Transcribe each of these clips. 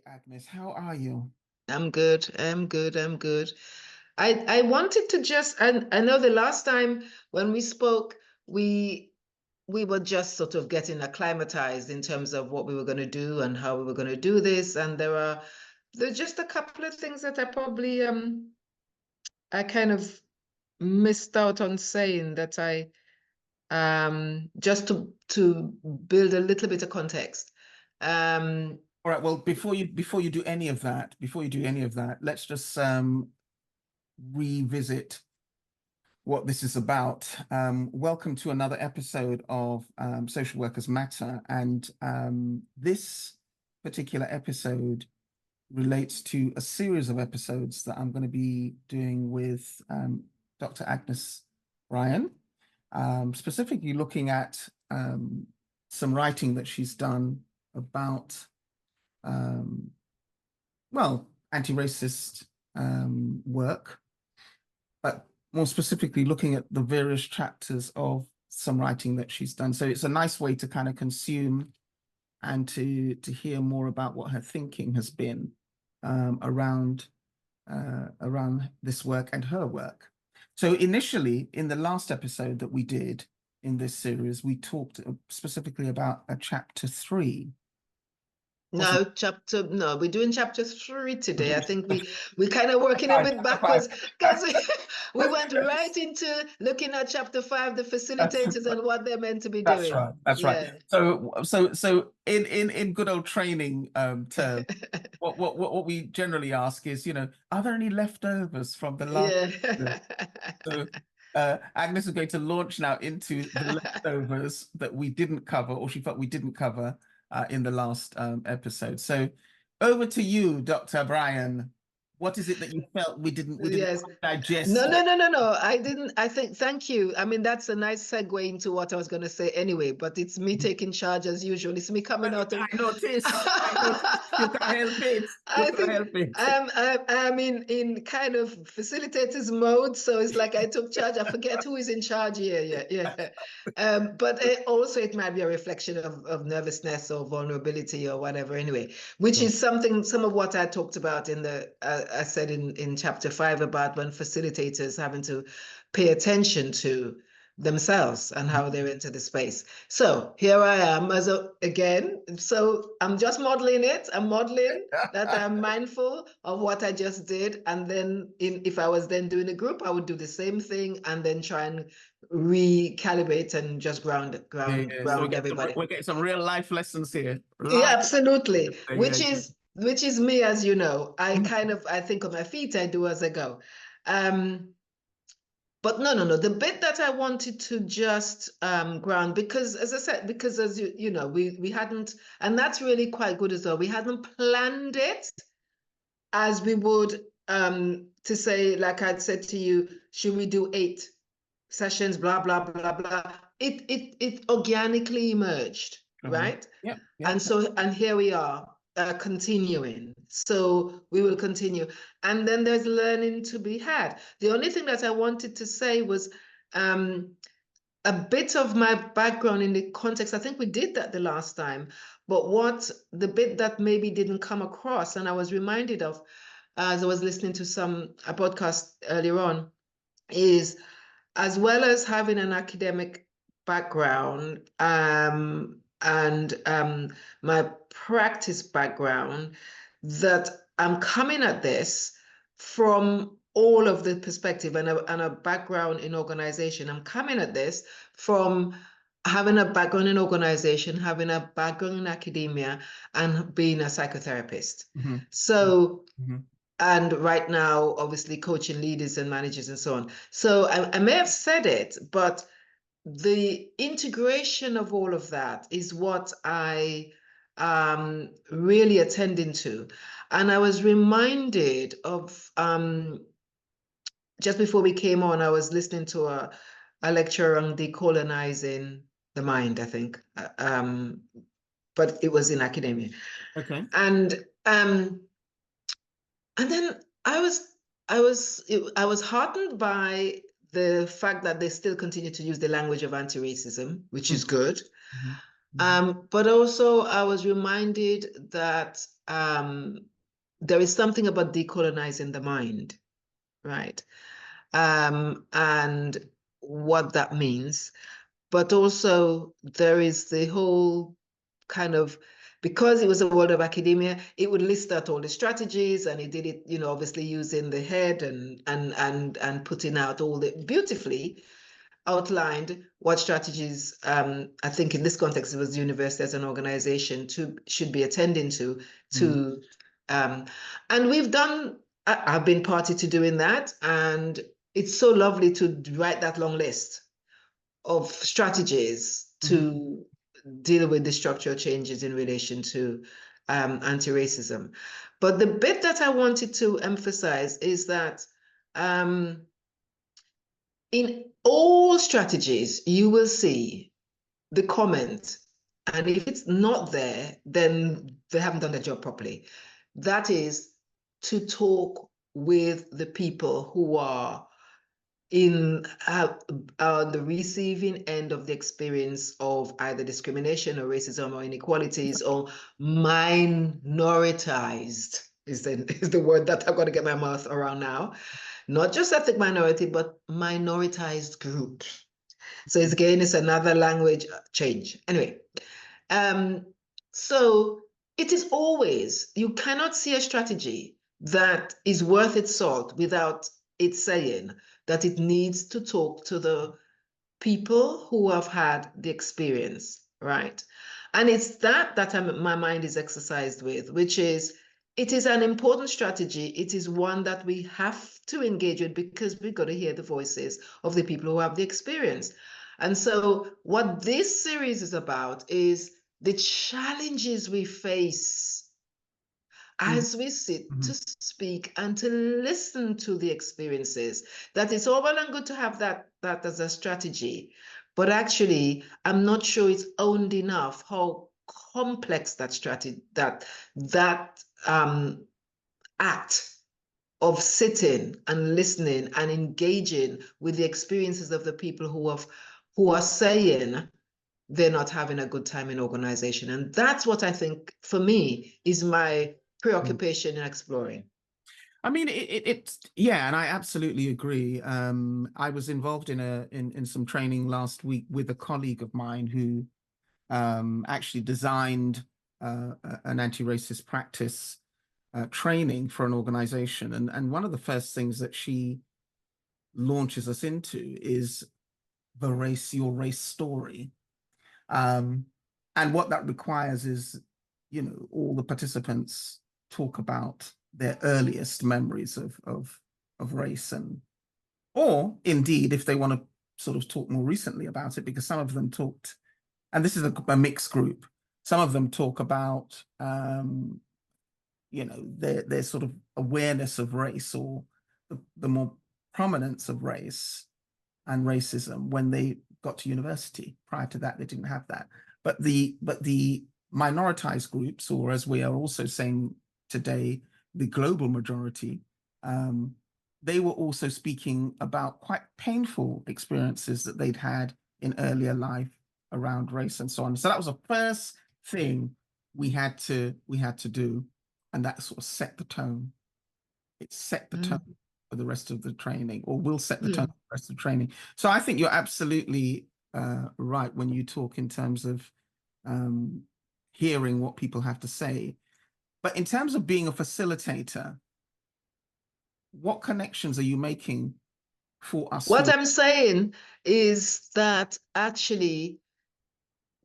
Agnes. How are you? I'm good. I'm good. I'm good. I wanted to just I know the last time when we spoke, we we were just sort of getting acclimatized in terms of what we were going to do and how we were going to do this. And there's just a couple of things that I kind of missed out on saying that I just to build a little bit of context. Um All right. Well, before you do any of that, let's just revisit what this is about. Welcome to another episode of Social Workers Matter, and this particular episode relates to a series of episodes that I'm going to be doing with Dr. Agnes Bryan, specifically looking at some writing that she's done about, well, anti-racist work, but more specifically looking at the various chapters of some writing that she's done. So it's a nice way to kind of consume and to hear more about what her thinking has been around this work and her work. So initially, in the last episode that we did in this series, we talked specifically about a chapter 3. No, we're doing chapter 3 today. I think we kind of working a bit backwards because we went right into looking at chapter 5, the facilitators and what they're meant to be That's doing. right. That's right. So in good old training terms, what we generally ask is, are there any leftovers from the last? Yeah. So Agnes is going to launch now into the leftovers that we didn't cover, or she felt we didn't cover in the last episode. So over to you, Dr. Bryan. What is it that you felt we didn't Yes. digest? No. I didn't. I think, thank you. I mean, that's a nice segue into what I was going to say anyway, but it's me taking charge as usual. It's me coming out of. I noticed. You can't help it. I think I'm in kind of facilitators mode, so it's like I took charge. I forget who is in charge here. Yeah. But also it might be a reflection of nervousness or vulnerability or whatever. Anyway, which is some of what I talked about I said in chapter 5 about when facilitators having to pay attention to themselves and how they're into the space. So here I am again. So I'm just modeling it. I'm modeling that I'm mindful of what I just did. And then if I was then doing a group, I would do the same thing and then try and recalibrate and just ground everybody. We're getting some real life lessons here. Yeah, absolutely. Yeah. Which is me, as you know. I think on my feet, I do as I go. But no. The bit that I wanted to just ground, because as I said, because as you know, we hadn't, and that's really quite good as well. We hadn't planned it as we would to say, like I'd said to you, should we do 8 sessions, blah, blah, blah, blah. It organically emerged, right? Yeah. And here we are. Continuing. So we will continue. And then there's learning to be had. The only thing that I wanted to say was a bit of my background in the context. I think we did that the last time, but what the bit that maybe didn't come across, and I was reminded of as I was listening to a podcast earlier on, is as well as having an academic background and my practice background, that I'm coming at this from all of the perspective and a background in organization. I'm coming at this from having a background in organization, having a background in academia, and being a psychotherapist. So, and right now, obviously, coaching leaders and managers and so on. So I may have said it, but the integration of all of that is what I really attending to. And I was reminded of, just before we came on, I was listening to a lecture on decolonizing the mind, I think, but it was in academia. Okay. And then I was heartened by the fact that they still continue to use the language of anti-racism, which is good. But also I was reminded that there is something about decolonizing the mind, right? And what that means. But also there is the whole kind of, because it was a world of academia, it would list out all the strategies, and it did it, you know, obviously using the head and putting out all the beautifully outlined what strategies, I think in this context, it was the university as an organization should be attending to, and we've done, I've been party to doing that. And it's so lovely to write that long list of strategies to deal with the structural changes in relation to anti-racism. But the bit that I wanted to emphasize is that in all strategies, you will see the comment, and if it's not there, then they haven't done their job properly. That is to talk with the people who are in the receiving end of the experience of either discrimination or racism or inequalities, or minoritized is the word that I've got to get my mouth around now. Not just ethnic minority, but minoritized group. So it's, again, it's another language change. Anyway, so it is always, you cannot see a strategy that is worth its salt without it saying that it needs to talk to the people who have had the experience, right? And it's that my mind is exercised with, which is, it is an important strategy. It is one that we have to engage with, because we've got to hear the voices of the people who have the experience. And so what this series is about is the challenges we face as we sit to speak and to listen to the experiences. That it's all well and good to have that as a strategy, but actually, I'm not sure it's owned enough how complex that strategy, that act of sitting and listening and engaging with the experiences of the people who are saying they're not having a good time in organization. And that's what I think, for me, is my preoccupation in exploring. I mean, it's yeah, and I absolutely agree. I was involved in some training last week with a colleague of mine who actually designed an anti-racist practice training for an organization, and one of the first things that she launches us into is your race story. And what that requires is, all the participants talk about their earliest memories of race, or indeed, if they want to sort of talk more recently about it, because some of them talked, and this is a mixed group, some of them talk about, their sort of awareness of race, or the more prominence of race and racism when they got to university. Prior to that, they didn't have that. But the minoritized groups, or as we are also saying today, the global majority, they were also speaking about quite painful experiences that they'd had in earlier life around race and so on. So that was the first thing we had to do, and that sort of set the tone. It set the tone for the rest of the training, or will set the tone for the rest of the training. So I think you're absolutely right when you talk in terms of hearing what people have to say. But in terms of being a facilitator, what connections are you making for us? What I'm saying is that actually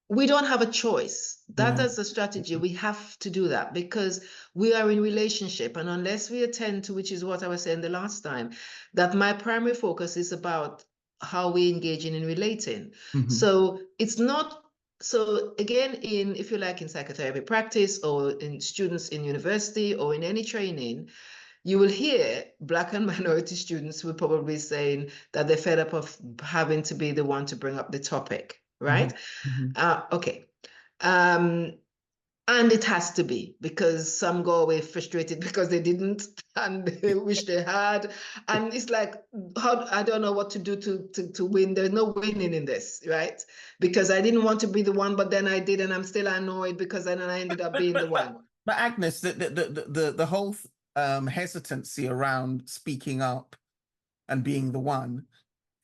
we don't have a choice. That is a strategy. We have to do that because we are in relationship. And unless we attend to, which is what I was saying the last time, that my primary focus is about how we engage in relating. So it's not, so again, if you like, in psychotherapy practice, or in students in university, or in any training, you will hear Black and minority students who will probably saying that they're fed up of having to be the one to bring up the topic, right? Okay. And it has to be, because some go away frustrated because they didn't and they wish they had. And it's like, I don't know what to do to win. There's no winning in this, right? Because I didn't want to be the one, but then I did, and I'm still annoyed because then I ended up being the one. But Agnes, the whole hesitancy around speaking up and being the one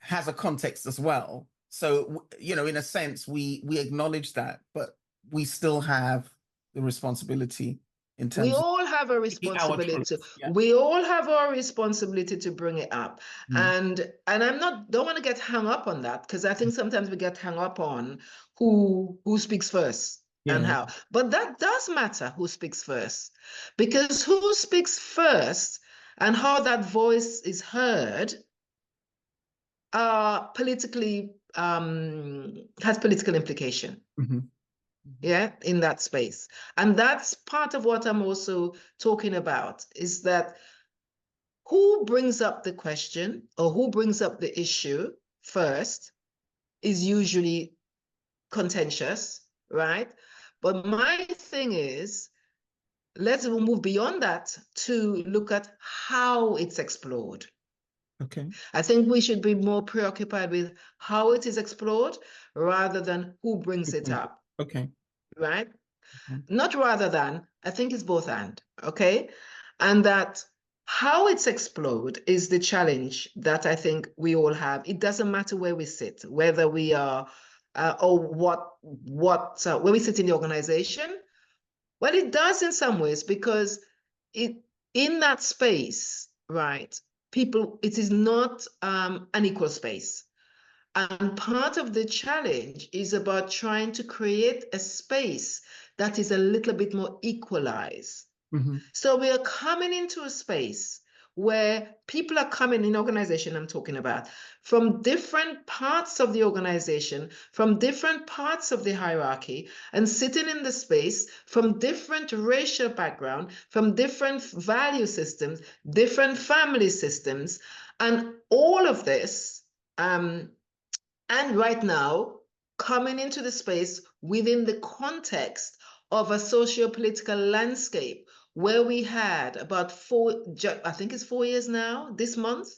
has a context as well. So, you know, in a sense, we acknowledge that, but we still have the responsibility in We terms of all have a our responsibility. truth. Yeah. We all have our responsibility to bring it up. Mm. And I'm not don't want to get hung up on that, because I think sometimes we get hung up on who speaks first and Yeah. how. But that does matter, who speaks first. Because who speaks first and how that voice is heard politically has political implication. Mm-hmm. Yeah, in that space. And that's part of what I'm also talking about, is that who brings up the question or who brings up the issue first is usually contentious, right? But my thing is, let's move beyond that to look at how it's explored. Okay. I think we should be more preoccupied with how it is explored rather than who brings it up, Okay. right? Okay. Not rather than, I think it's both and, okay? And that how it's explored is the challenge that I think we all have. It doesn't matter where we sit, whether we are, or where we sit in the organization. Well, it does in some ways, because it in that space, right? People, it is not an equal space. And part of the challenge is about trying to create a space that is a little bit more equalized. Mm-hmm. So we are coming into a space where people are coming in organization, I'm talking about, from different parts of the organization, from different parts of the hierarchy, and sitting in the space from different racial background, from different value systems, different family systems, and all of this. And right now, coming into the space within the context of a socio-political landscape where we had about I think it's 4 years now, this month,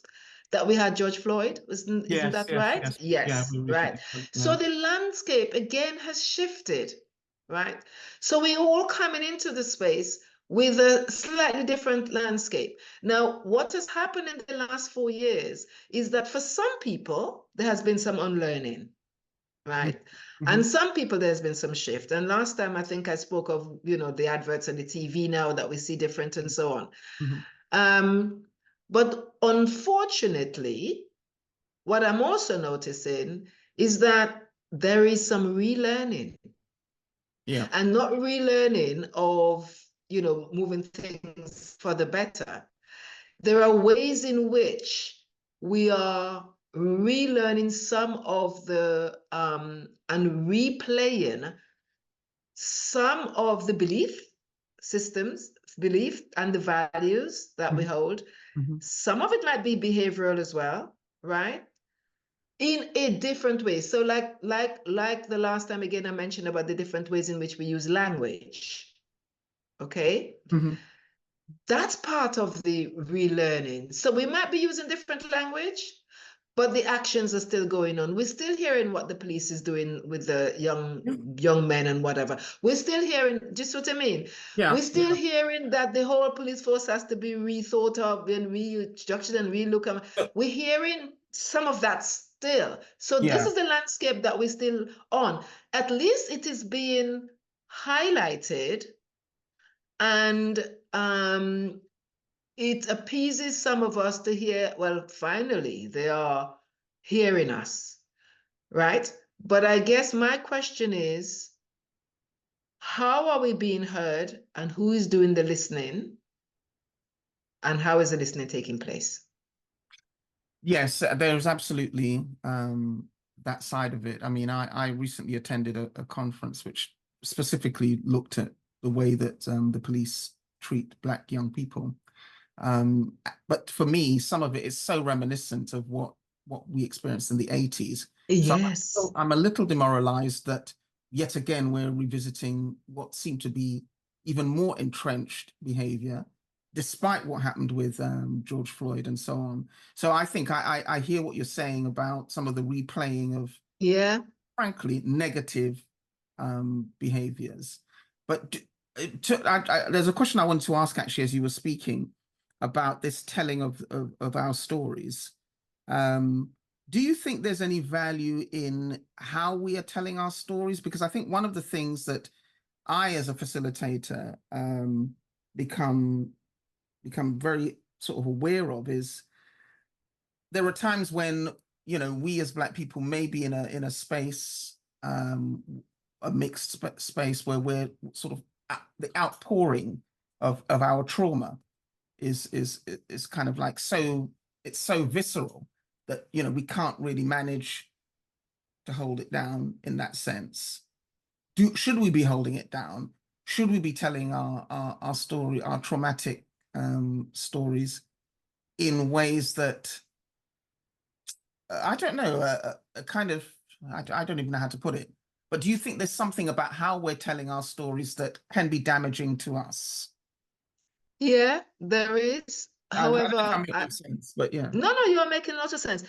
that we had George Floyd. Isn't Yes, that yes, right? yes. Yeah, Yes, we right. recently spoke. Yeah. So the landscape again has shifted, right? So we're all coming into the space with a slightly different landscape. Now, what has happened in the last 4 years is that for some people, there has been some unlearning, right? Mm-hmm. And some people, there's been some shift. And last time, I think I spoke of, the adverts on the TV now that we see different and so on. Mm-hmm. But unfortunately, what I'm also noticing is that there is some relearning. Yeah. And not relearning of, moving things for the better. There are ways in which we are relearning some of the and replaying some of the belief systems, belief and the values that we hold. Mm-hmm. Some of it might be behavioral as well, right? In a different way. So like the last time again, I mentioned about the different ways in which we use language. Okay. Mm-hmm. That's part of the relearning. So we might be using different language, but the actions are still going on. We're still hearing what the police is doing with the young men and whatever. We're still hearing, just what I mean. Yeah. We're still hearing that the whole police force has to be rethought of and restructured and relooked at. Yeah. We're hearing some of that still. So this Yeah. is the landscape that we're still on. At least it is being highlighted, and it appeases some of us to hear, well, finally, they are hearing us, right? But I guess my question is, how are we being heard, and who is doing the listening, and how is the listening taking place? Yes, there's absolutely that side of it. I mean, I recently attended a conference which specifically looked at the way that the police treat Black young people. But for me, some of it is so reminiscent of what we experienced in the 80s. So Yes. I'm a little demoralized that yet again we're revisiting what seemed to be even more entrenched behavior, despite what happened with George Floyd and so on. So I think I hear what you're saying about some of the replaying of, Yeah. frankly, negative behaviors. But There's a question I wanted to ask actually as you were speaking about this telling of our stories. Um, do you think there's any value in how we are telling our stories? Because I think one of the things that I, as a facilitator, become become very sort of aware of is there are times when, you know, we as Black people may be in a space, a mixed space where we're sort of the outpouring of our trauma is kind of like so it's so visceral that, you know, we can't really manage to hold it down in that sense. Should we be holding it down? Should we be telling our story, our traumatic stories in ways that I don't know, a kind of, I don't even know how to put it. But do you think there's something about how we're telling our stories that can be damaging to us? Yeah, there is. I don't know if However, I'm making sense, but yeah. no, you are making a lot of sense.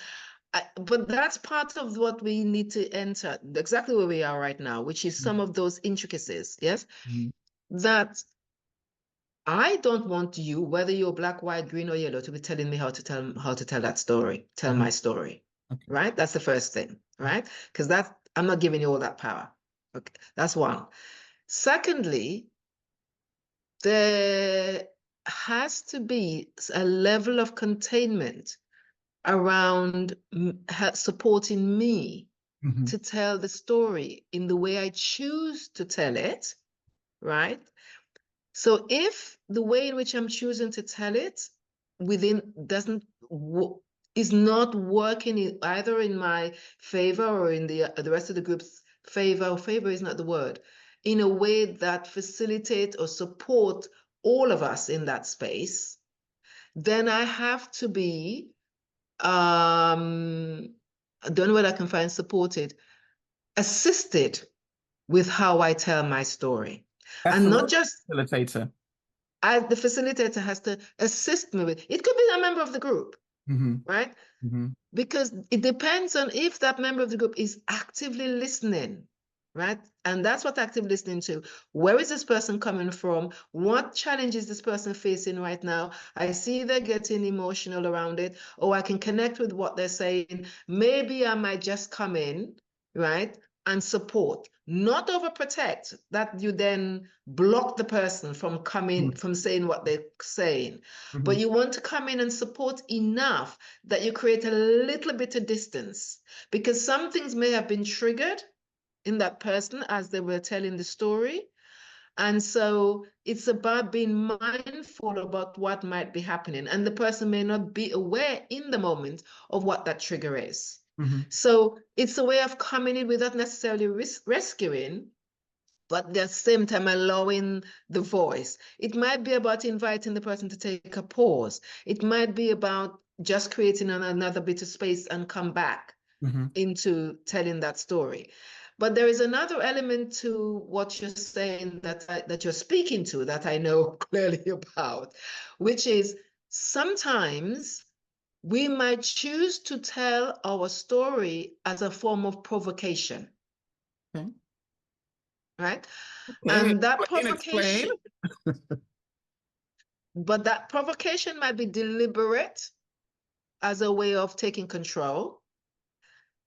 But that's part of what we need to enter, exactly where we are right now, which is some of those intricacies, yes? Mhm. That I don't want you, whether you're black, white, green, or yellow, to be telling me how to tell that story, tell Mhm. my story. Okay. Right? That's the first thing, right? Because that's I'm not giving you all that power. Okay, that's one. Secondly, there has to be a level of containment around supporting me Mhm. to tell the story in the way I choose to tell it, right? So if the way in which I'm choosing to tell it within doesn't is not working either in my favor or in the rest of the group's favor, or favor is not the word, in a way that facilitate or support all of us in that space, then I have to be I don't know what I can find supported, assisted with how I tell my story. That's And the not role just of facilitator. the facilitator has to assist me with it. Could be a member of the group, Hmm. right? Hmm. Because it depends on if that member of the group is actively listening, right? And that's what active listening to. Where is this person coming from? What challenge is this person facing right now? I see they're getting emotional around it, or I can connect with what they're saying. Maybe I might just come in, right? And support, not overprotect, that you then block the person from coming, from saying what they're saying. But Hmm. you want to come in and support enough that you create a little bit of distance, because some things may have been triggered in that person as they were telling the story. And so it's about being mindful about what might be happening. And the person may not be aware in the moment of what that trigger is. Hmm. So it's a way of coming in without necessarily rescuing, but at the same time allowing the voice. It might be about inviting the person to take a pause. It might be about just creating another bit of space and come back Hmm. into telling that story. But there is another element to what you're saying that you're speaking to that I know clearly about, which is sometimes we might choose to tell our story as a form of provocation, Okay. right? Okay. And that Explain. provocation, but that provocation might be deliberate as a way of taking control.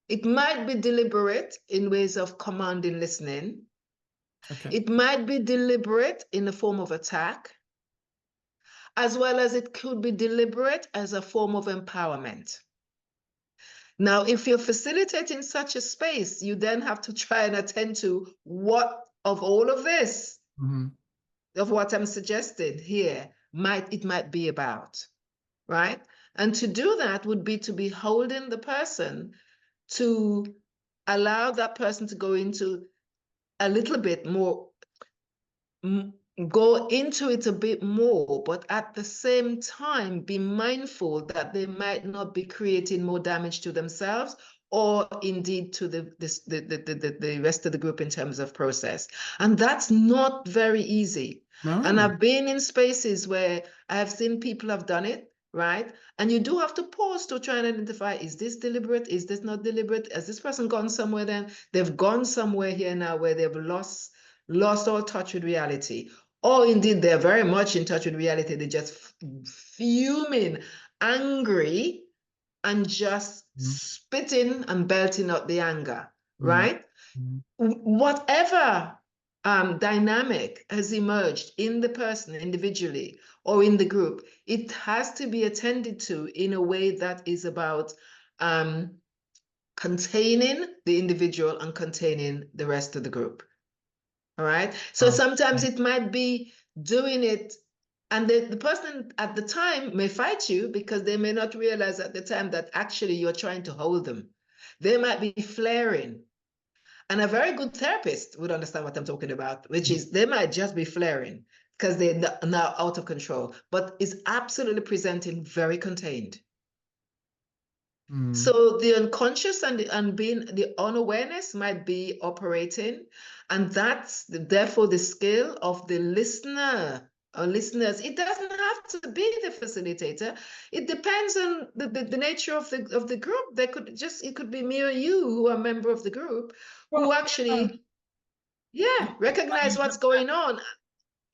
It might be deliberate in ways of commanding listening. Okay. It might be deliberate in the form of attack, as well as it could be deliberate as a form of empowerment. Now, if you're facilitating such a space, you then have to try and attend to what of all of this, Hmm. of what I'm suggesting here, might be about, right? And to do that would be to be holding the person, to allow that person to go into a little bit more, go into it a bit more, but at the same time, be mindful that they might not be creating more damage to themselves or indeed to the rest of the group in terms of process. And that's not very easy. And No. I've been in spaces where I have seen people have done it, right? And you do have to pause to try and identify, is this deliberate? Is this not deliberate? Has this person gone somewhere then? They've gone somewhere here now where they've lost all touch with reality. or indeed they're very much in touch with reality. They're just fuming, angry, and just Mm, spitting and belting out the anger, mm, right? mm, Whatever dynamic has emerged in the person individually or in the group, it has to be attended to in a way that is about um, containing the individual and containing the rest of the group. All right. So right. sometimes Mm, it might be doing it, and the person at the time may fight you because they may not realize at the time that actually you're trying to hold them. They might be flaring. And a very good therapist would understand what I'm talking about, which is they might just be flaring because they're now out of control, but is absolutely presenting very contained. mm, So the unconscious and being the unawareness might be operating, and that's therefore the skill of the listener or listeners. It doesn't have to be the facilitator. It depends on the nature of the group. There could just it could be me or you who are a member of the group who well, yeah, actually, yeah, I recognize mean, what's going on.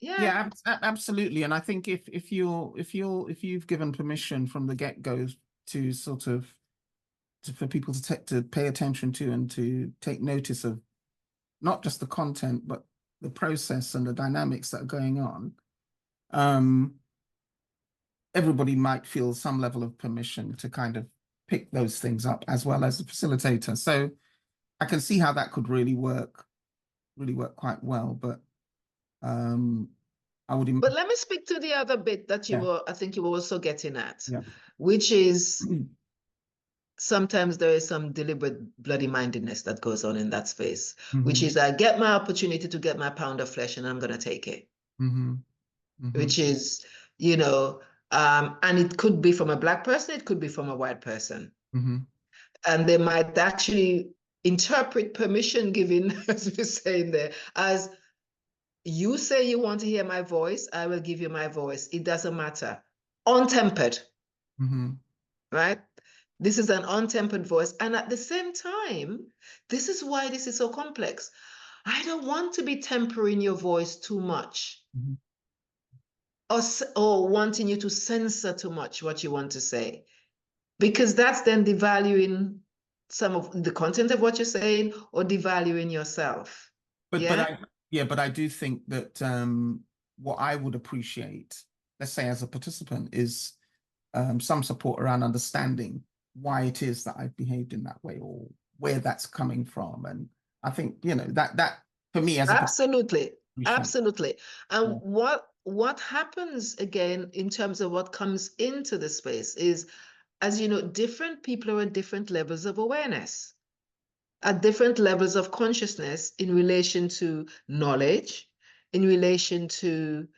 Yeah. yeah, absolutely. And I think if you've given permission from the get-go to sort of for people to pay attention to and to take notice of not just the content but the process and the dynamics that are going on, um, everybody might feel some level of permission to kind of pick those things up as well as the facilitator. So I can see how that could really work quite well. But um, I would But imagine, let me speak to the other bit that yeah, I think you were also getting at, yeah, which is sometimes there is some deliberate bloody mindedness that goes on in that space, which hmm, is I get my opportunity to get my pound of flesh and I'm going to take it, hmm, hmm, which is, and it could be from a Black person, it could be from a white person. hmm, And they might actually interpret permission given, as we're saying there, as you say you want to hear my voice, I will give you my voice. It doesn't matter. Untempered, hmm, right? This is an untempered voice. And at the same time, this is why this is so complex. I don't want to be tempering your voice too much hmm. or wanting you to censor too much what you want to say, because that's then devaluing some of the content of what you're saying or devaluing yourself. But Yeah? but I do think that what I would appreciate, let's say as a participant, is some support around understanding why it is that I've behaved in that way or where that's coming from. And I think, that for me as a Absolutely. appreciate. Absolutely. And Yeah. what happens again in terms of what comes into the space is, as you know, different people are at different levels of awareness, at different levels of consciousness in relation to knowledge, in relation to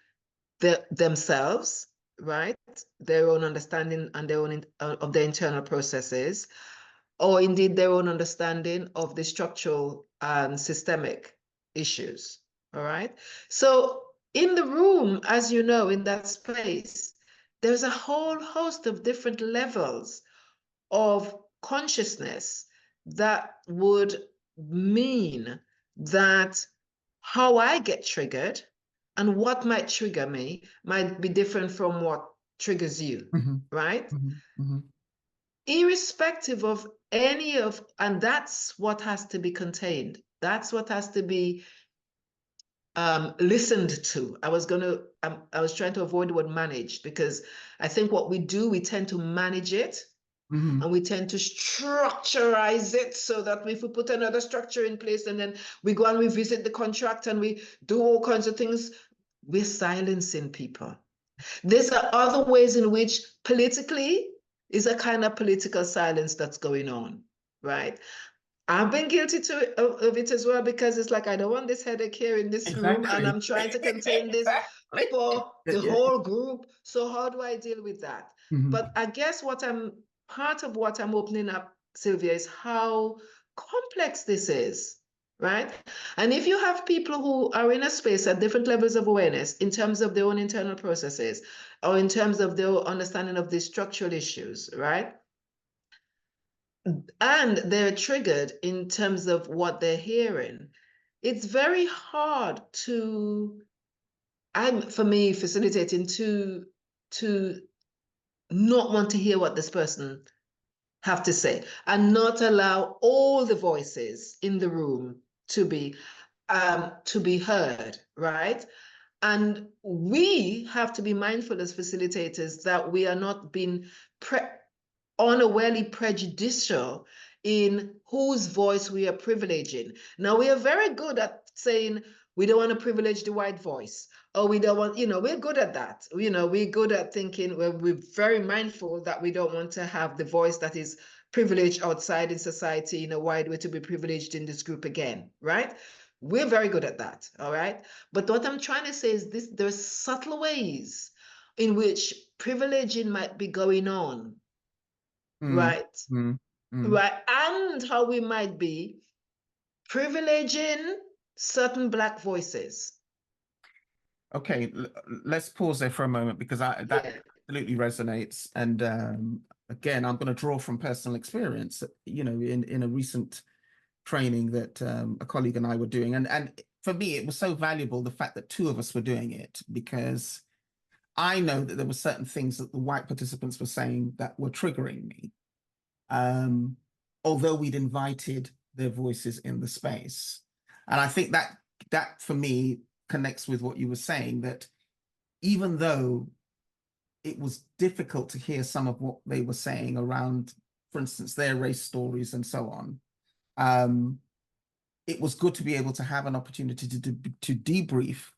themselves, right? Their own understanding and their own of their internal processes, or indeed their own understanding of the structural and systemic issues. All right. So in the room, as you know, in that space, there's a whole host of different levels of consciousness that would mean that how I get triggered and what might trigger me might be different from what triggers you, Hmm, right? hmm, hmm, Irrespective of any of, and that's what has to be contained. That's what has to be listened to. I was trying to avoid the word managed because I think what we do, we tend to manage it hmm, and we tend to structureize it so that if we put another structure in place and then we go and we visit the contract and we do all kinds of things, we're silencing people. There's other ways in which politically is a kind of political silence that's going on, right? I've been guilty of it as well because it's like I don't want this headache here in this room and exactly. I'm trying to contain this Exactly. for the Yeah. whole group. So how do I deal with that? Hmm, But I guess part of what I'm opening up, Sylvia, is how complex this is, right? And if you have people who are in a space at different levels of awareness in terms of their own internal processes or in terms of their understanding of the structural issues, right? And they're triggered in terms of what they're hearing, it's very hard to for me, facilitating to not want to hear what this person have to say and not allow all the voices in the room to be heard, right? And we have to be mindful as facilitators that we are not being unawarely prejudicial in whose voice we are privileging. Now, we are very good at saying we don't want to privilege the white voice, or we don't want, we're good at that. We're good at thinking, well, we're very mindful that we don't want to have the voice that is privileged outside in society in a wide way to be privileged in this group again, right? We're very good at that, all right? But what I'm trying to say is this: there's subtle ways in which privileging might be going on, right? Right. And how we might be privileging certain Black voices. Okay, let's pause there for a moment because that absolutely resonates. And again, I'm going to draw from personal experience. In a recent training that a colleague and I were doing, and for me, it was so valuable the fact that two of us were doing it, because I know that there were certain things that the white participants were saying that were triggering me, although we'd invited their voices in the space. And I think that for me connects with what you were saying, that even though it was difficult to hear some of what they were saying around, for instance, their race stories and so on, it was good to be able to have an opportunity to debrief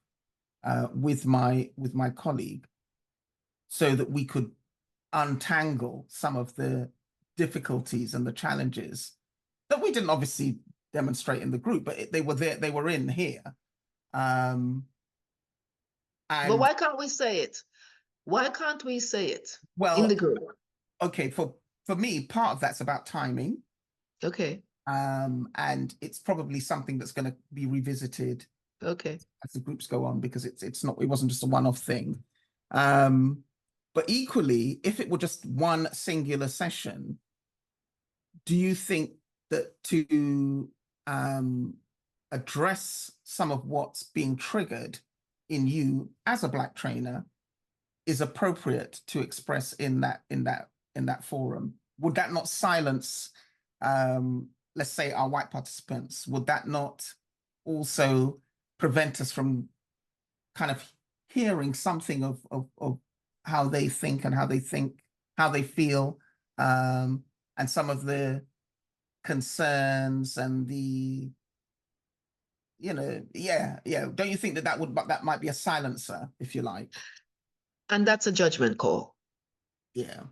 with my colleague, so that we could untangle some of the difficulties and the challenges that we didn't obviously demonstrate in the group, but they were there, they were in here. But why can't we say it? Why can't we say it in the group? Okay, for me, part of that's about timing. Okay. And it's probably something that's going to be revisited. Okay. As the groups go on, because it wasn't just a one-off thing. But equally, if it were just one singular session, do you think that to address some of what's being triggered in you as a Black trainer is appropriate to express in that forum? Would that not silence, let's say, our white participants? Would that not also prevent us from kind of hearing something of how they think and how they feel, and some of the concerns and the, don't you think that might be a silencer, if you like? And that's a judgment call. Yeah.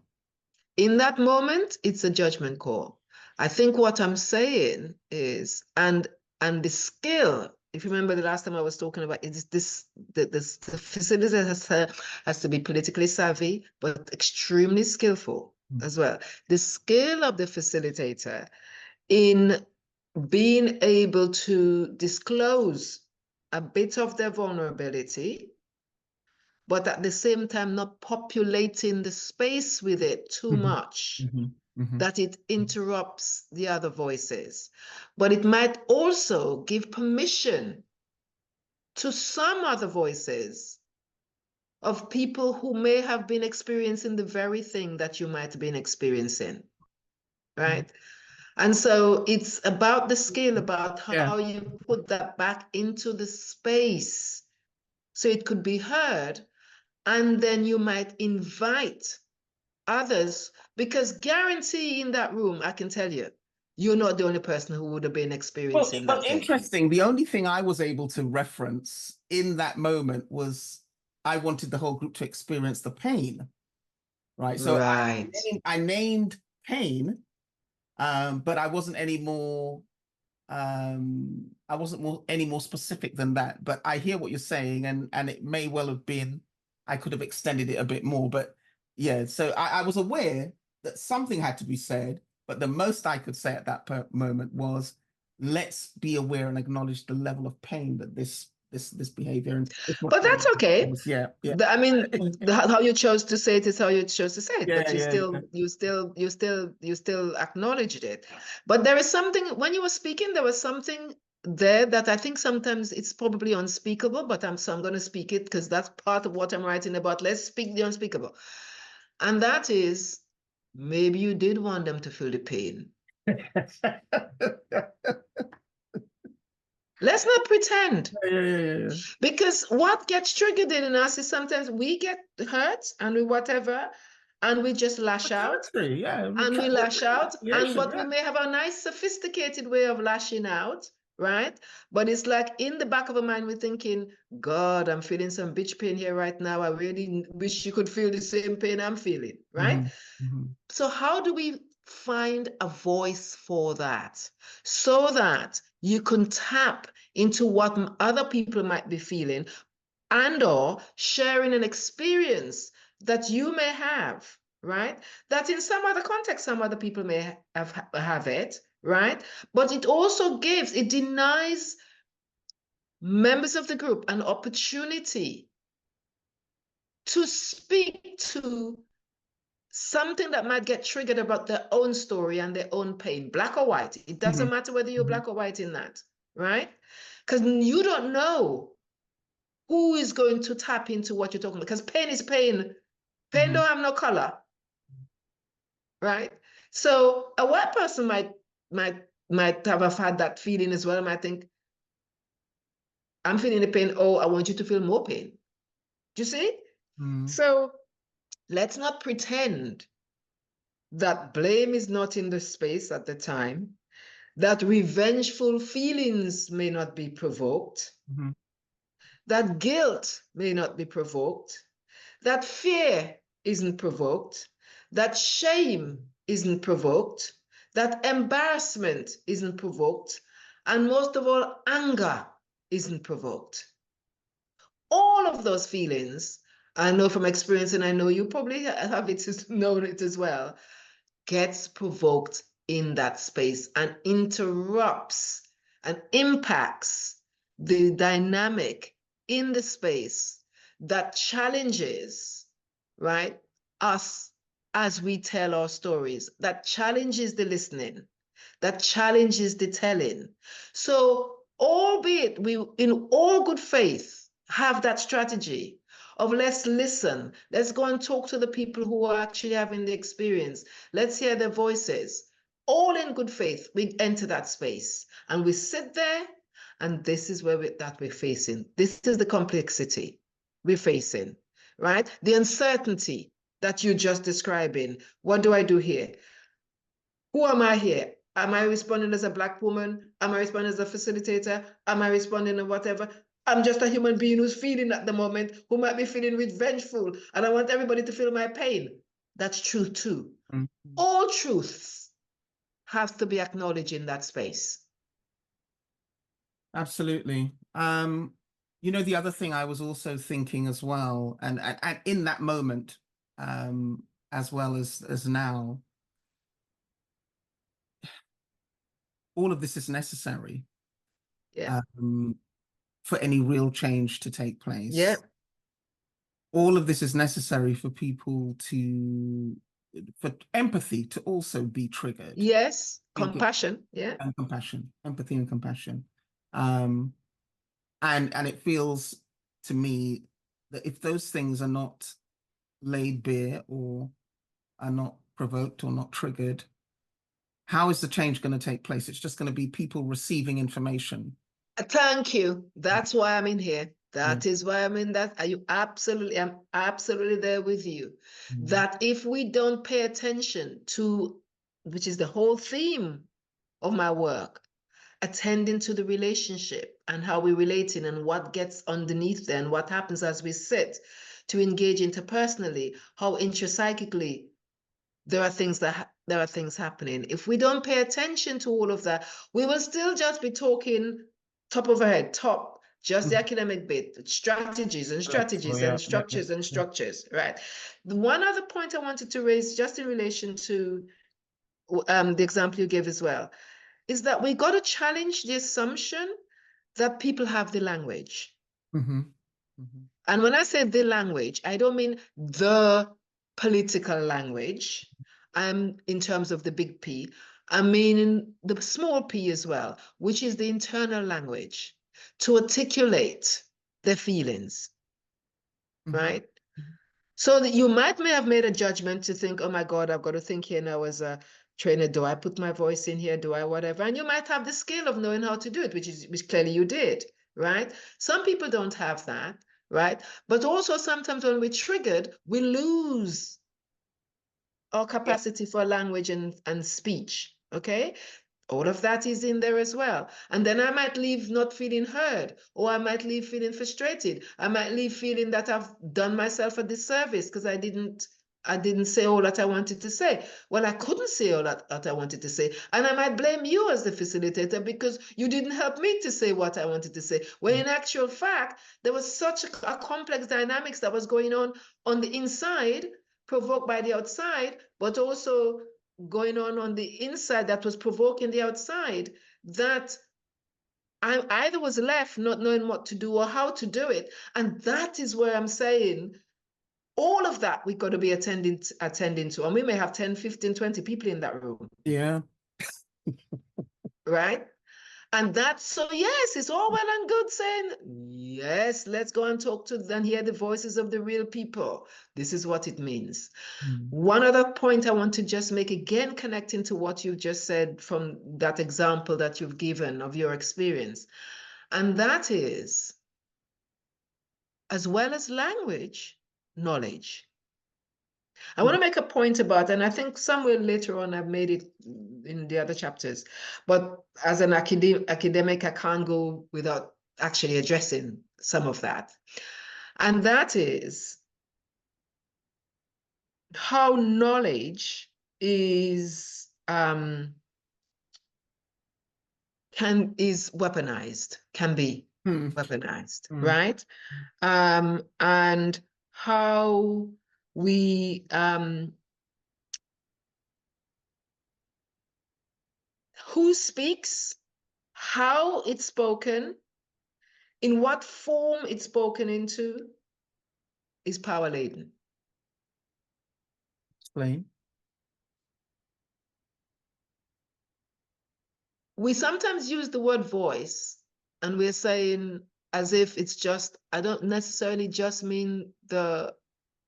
In that moment, it's a judgment call. I think what I'm saying is, and the skill, if you remember the last time I was talking about, is the facilitator has to be politically savvy, but extremely skillful as well. The skill of the facilitator in being able to disclose a bit of their vulnerability, but at the same time not populating the space with it too much, that it interrupts the other voices. But it might also give permission to some other voices of people who may have been experiencing the very thing that you might have been experiencing, right? And so it's about the skill, about how you put that back into the space so it could be heard. And then you might invite others, because guarantee in that room, I can tell you, you're not the only person who would have been experiencing that. Interesting. The only thing I was able to reference in that moment was I wanted the whole group to experience the pain, right? So right. I named pain, but I wasn't any more specific than that. But I hear what you're saying, and it may well have been, I could have extended it a bit more, but yeah. So I was aware that something had to be said, but the most I could say at that moment was, let's be aware and acknowledge the level of pain that this behavior and but that's okay. Yeah. I mean, how you chose to say it is how you chose to say it, but you still acknowledged it. But there is something, when you were speaking, there was something there that I think sometimes it's probably unspeakable, but I'm going to speak it because that's part of what I'm writing about. Let's speak the unspeakable. And that is, maybe you did want them to feel the pain. Let's not pretend. Yeah. Because what gets triggered in us is sometimes we get hurt and we whatever, and we just lash out. Exactly, yeah. And we lash out, and Reaction, but we yeah. may have a nice sophisticated way of lashing out, right? But it's like in the back of our mind, we're thinking, God, I'm feeling some bitch pain here right now. I really wish you could feel the same pain I'm feeling, right? So how do we find a voice for that so that you can tap into what other people might be feeling, and or sharing an experience that you may have, right? That in some other context, some other people may have it, right? But it also it denies members of the group an opportunity to speak to something that might get triggered about their own story and their own pain, black or white. It doesn't matter whether you're black or white in that, right? Because you don't know who is going to tap into what you're talking about, because pain is pain. Pain don't have no color, right? So a white person might have had that feeling as well. Might think, I'm feeling the pain. Oh, I want you to feel more pain. Do you see? So let's not pretend that blame is not in the space at the time, that revengeful feelings may not be provoked, that guilt may not be provoked, that fear isn't provoked, that shame isn't provoked, that embarrassment isn't provoked, and most of all, anger isn't provoked. All of those feelings, I know from experience, and I know you probably have known it as well, gets provoked in that space and interrupts and impacts the dynamic in the space that challenges, right, us as we tell our stories, that challenges the listening, that challenges the telling. So, albeit we, in all good faith, have that strategy of let's listen, let's go and talk to the people who are actually having the experience, let's hear their voices. All in good faith, we enter that space and we sit there, and this is where we're facing. This is the complexity we're facing, right? The uncertainty that you're just describing. What do I do here? Who am I here? Am I responding as a Black woman? Am I responding as a facilitator? Am I responding in whatever? I'm just a human being who's feeling at the moment, who might be feeling revengeful, and I want everybody to feel my pain. That's true too. All truths have to be acknowledged in that space. Absolutely. You know, the other thing I was also thinking as well, and in that moment, as well as now, all of this is necessary, Yeah. for any real change to take place. Yeah. All of this is necessary for people for empathy to also be triggered. Yes. Compassion. Yeah. And compassion, empathy and compassion. And it feels to me that if those things are not laid bare or are not provoked or not triggered, how is the change going to take place? It's just going to be people receiving information. Thank you. That's why I'm in here. That is why I'm in that. I'm absolutely there with you. That if we don't pay attention to, which is the whole theme of my work, attending to the relationship and how we're relating and what gets underneath there and what happens as we sit to engage interpersonally, how intrapsychically there are things happening. If we don't pay attention to all of that, we will still just be talking top of our head, just the academic bit, strategies and strategies and structures and structures, right? The one other point I wanted to raise, just in relation to the example you gave as well, is that we got to challenge the assumption that people have the language. And when I say the language, I don't mean the political language, in terms of the big P, I mean in the small p as well, which is the internal language, to articulate their feelings, right? So that you may have made a judgment to think, oh my God, I've got to think here now as a trainer, do I put my voice in here? Do I whatever? And you might have the skill of knowing how to do it, which clearly you did, right? Some people don't have that, right? But also sometimes when we're triggered, we lose our capacity for language and speech, okay? All of that is in there as well. And then I might leave not feeling heard, or I might leave feeling frustrated. I might leave feeling that I've done myself a disservice because I didn't say all that I wanted to say. Well, I couldn't say all that I wanted to say. And I might blame you as the facilitator because you didn't help me to say what I wanted to say. When in actual fact, there was such a complex dynamics that was going on the inside, provoked by the outside, but also going on the inside that was provoking the outside, that I either was left not knowing what to do or how to do it. And that is where I'm saying all of that we've got to be attending to. And we may have 10, 15, 20 people in that room. Yeah. Right? And that's so, yes, it's all well and good saying, yes, let's go and talk to and hear the voices of the real people. This is what it means. One other point I want to just make, again, connecting to what you just said from that example that you've given of your experience. And that is, as well as language, knowledge. I want to make a point about, and I think somewhere later on I've made it in the other chapters, but as an academic, I can't go without actually addressing some of that. And that is how knowledge is weaponized, can be weaponized, right? And how we who speaks, how it's spoken, in what form it's spoken into, is power laden. Explain. We sometimes use the word voice, and we're saying as if it's just, I don't necessarily just mean the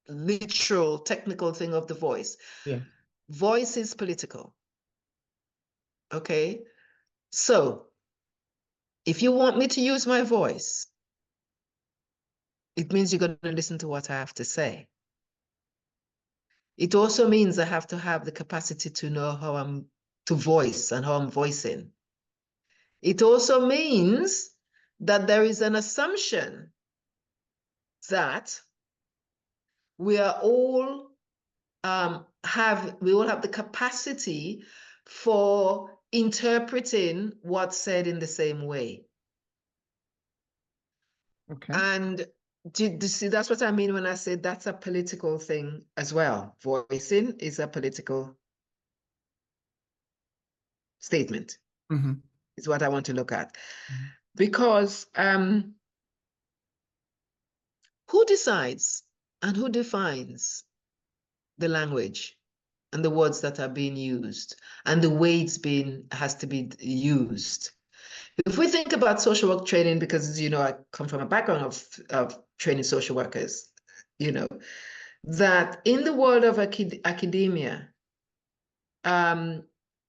literal technical thing of the voice. Yeah. Voice is political. Okay? So if you want me to use my voice, it means you're going to listen to what I have to say. It also means I have to have the capacity to know how I'm to voice and how I'm voicing. It also means that there is an assumption that we are all we all have the capacity for interpreting what's said in the same way. Okay. And do you see, that's what I mean when I say that's a political thing as well. Voicing is a political statement, is what I want to look at. Because who decides and who defines the language and the words that are being used and the way has to be used? If we think about social work training, because, I come from a background of training social workers, that in the world of academia, I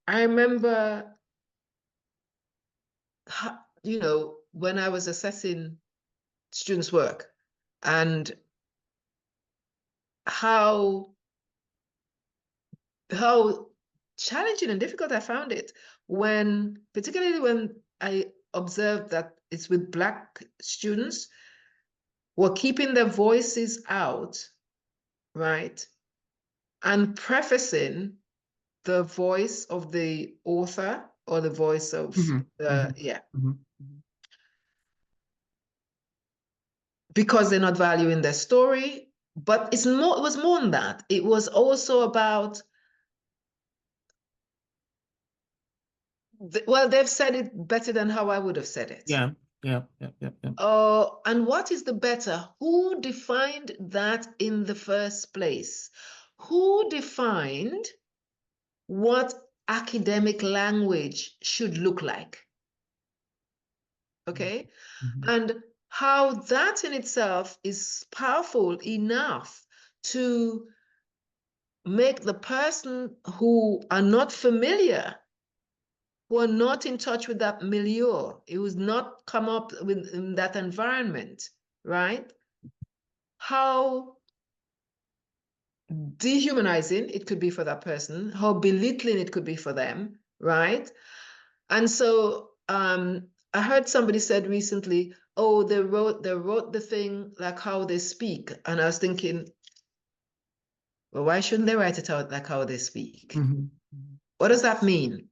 remember, when I was assessing students' work and how challenging and difficult I found it particularly when I observed that it's with Black students who are keeping their voices out, right? And prefacing the voice of the author or the voice of because they're not valuing their story. But it was more than that. It was also about, well, they've said it better than how I would have said it. Yeah. And what is the better? Who defined that in the first place? Who defined what academic language should look like. Okay? Mhm. And how that in itself is powerful enough to make the person who are not familiar, who are not in touch with that milieu, who's not come up in that environment, right? How dehumanizing it could be for that person, how belittling it could be for them, right? And so I heard somebody said recently, oh, they wrote the thing like how they speak. And I was thinking, well, why shouldn't they write it out like how they speak? Mhm. What does that mean?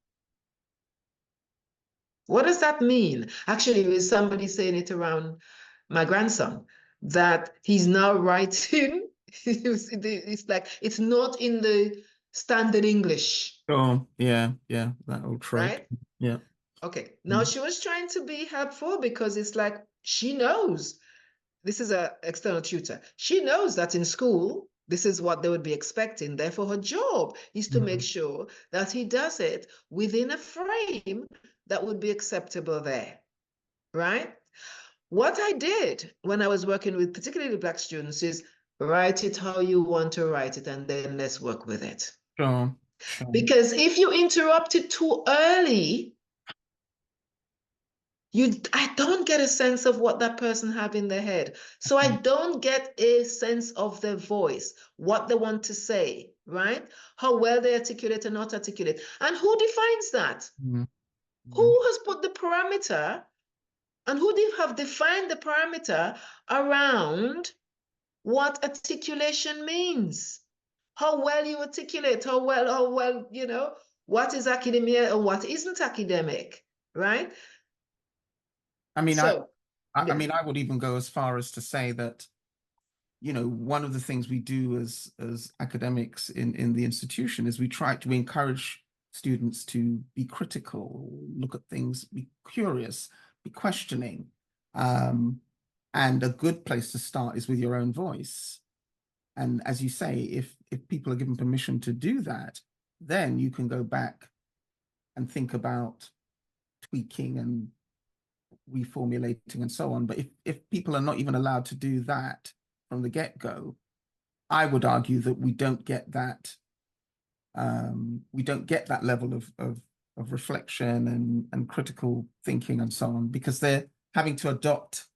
What does that mean? Actually, it was somebody saying it around my grandson that he's now writing. It's like it's not in the standard English, Oh, yeah, that old trope. right? Yeah. Okay. Now Mhm. she was trying to be helpful because it's like she knows this is an external tutor. She knows that in school, this is what they would be expecting. Therefore, her job is to make Mhm. sure that he does it within a frame that would be acceptable there, right? What I did when I was working with particularly Black students is write it how you want to write it, and then let's work with it. Sure, sure. Because if you interrupt it too early, I don't get a sense of what that person have in their head. So I Okay. don't get a sense of their voice, what they want to say, right? How well they articulate or not articulate. And who defines that? Mhm. Mhm. Who has put the parameter and who have defined the parameter around what articulation means? How well you articulate, how well, what is academia and what isn't academic, right? I mean, I, So, I I yeah. mean, I would even go as far as to say that, one of the things we do as academics in the institution is we encourage students to be critical, look at things, be curious, be questioning. Um, and a good place to start is with your own voice. And as you say, if people are given permission to do that, then you can go back and think about tweaking and reformulating and so on. But if people are not even allowed to do that from the get-go, I would argue that we don't get that level of reflection and critical thinking and so on, because they're having to adopt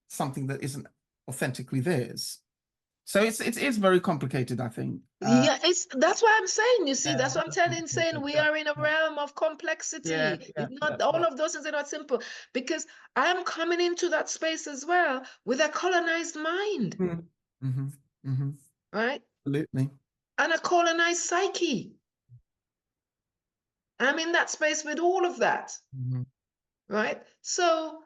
something that isn't authentically theirs. So it is very complicated, I think. Yeah, that's what I'm saying. You see, Yeah, that's what I'm very saying complicated. we Yeah, are in a yeah, realm of yeah, complexity. yeah, It's yeah, not all yeah. of those things are not simple because I'm coming into that space as well with a colonized mind, Mm. Hmm. Hmm. right? Absolutely. And a colonized psyche. I'm in that space with all of that, Hmm. right? So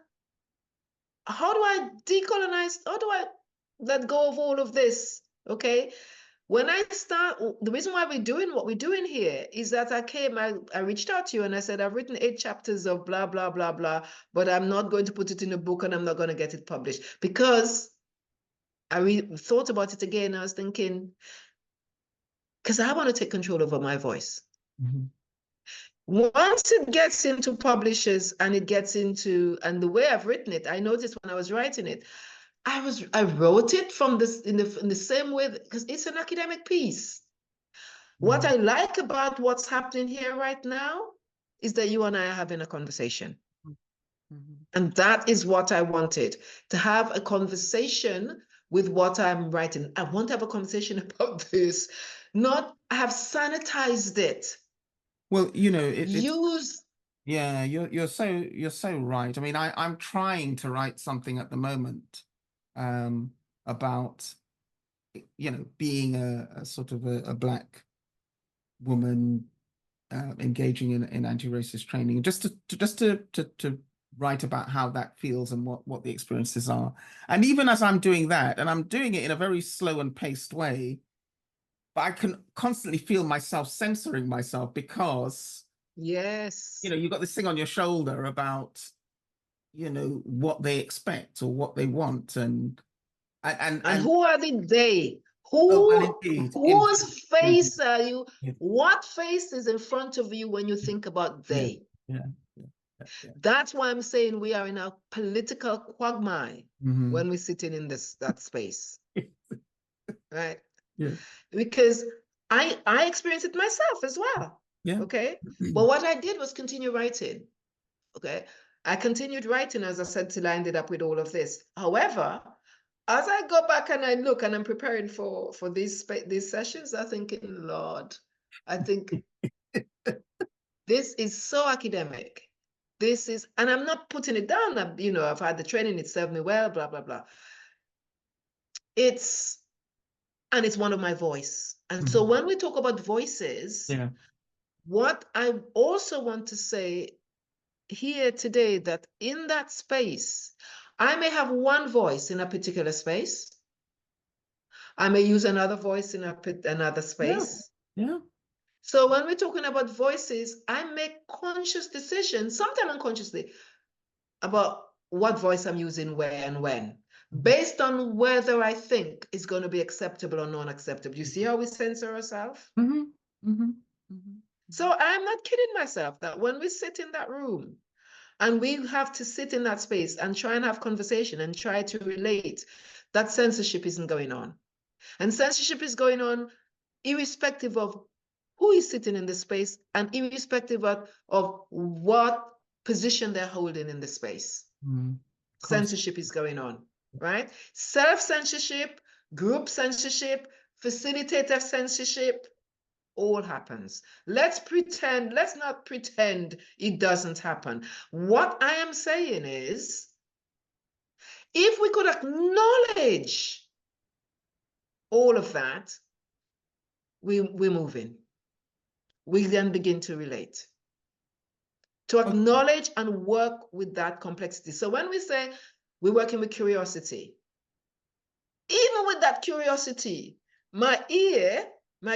how do I decolonize? How do I let go of all of this? Okay. When I start, the reason why we're doing what we're doing here is that I reached out to you and I said, I've written 8 chapters of blah, blah, blah, blah, but I'm not going to put it in a book and I'm not going to get it published because I thought about it again. I was thinking, because I want to take control over my voice. Hmm. Once it gets into publishers and and the way I've written it, I noticed when I was writing it, I wrote it from this in the same way because it's an academic piece. What Hmm. I like about what's happening here right now is that you and I are having a conversation. Hmm. And that is what I wanted, to have a conversation with what I'm writing. I want to have a conversation about this, not I have sanitized it. Well, it's Use, yeah, you're so right. I mean, I'm trying to write something at the moment um about being a sort of a black woman engaging in anti-racist training, just to write about how that feels and what the experiences are. And even as I'm doing that, and I'm doing it in a very slow and paced way, but I can constantly feel myself censoring myself because yes. you've got this thing on your shoulder about what they expect or what they want, and And who are the they? Oh, well, Who, indeed, whose indeed, face are you? indeed. What face is in front of you when you think about Yeah, they? yeah, yeah, yeah. That's why I'm saying we are in a political quagmire Mm-hmm. when we're sitting in that space, right? Yeah, Because I experienced it myself as well. yeah. Okay. But what I did was continue writing. Okay. I continued writing, as I said, till I ended up with all of this. However, as I go back and I look and I'm preparing for these sessions, I'm thinking, Lord, I think this is so academic. This is, and I'm not putting it down. I've had the training, it served me well, blah, blah, blah. It's, and it's one of my voice. And so Mhm. when we talk about voices, Yeah. what I also want to say here today, that in that space, I may have one voice in a particular space. I may use another voice in another Yeah. space. Yeah. So when we're talking about voices, I make conscious decisions, sometimes unconsciously, about what voice I'm using where and when, based on whether I think it's going to be acceptable or non-acceptable. You see how we censor ourselves? Mm-hmm. Mm-hmm. Mm-hmm. So I'm not kidding myself that when we sit in that room and we have to sit in that space and try and have conversation and try to relate, that censorship isn't going on. And censorship is going on irrespective of who is sitting in the space and irrespective of what position they're holding in the space. Mm-hmm. Censorship is going on, right? Self-censorship, group censorship, facilitator censorship, all happens. Let's not pretend it doesn't happen. What I am saying is, if we could acknowledge all of that, we're moving. We then begin to relate, to Okay. acknowledge and work with that complexity. So when we say we're working with curiosity, even with that curiosity, my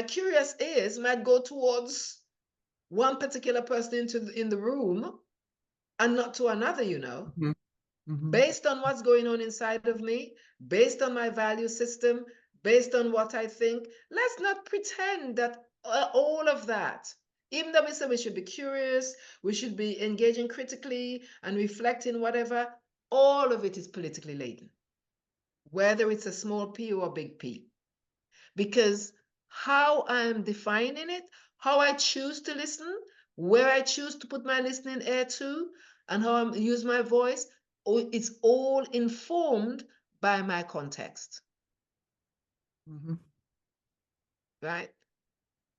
curious ears might go towards one particular person in the room and not to another, Mm-hmm. Mm-hmm. based on what's going on inside of me, based on my value system, based on what I think. Let's not pretend that all of that, even though we say we should be curious, we should be engaging critically and reflecting whatever, all of it is politically laden, whether it's a small p or a big P. Because how I'm defining it, how I choose to listen, where I choose to put my listening ear to, and how I use my voice, it's all informed by my context, Mm-hmm. right?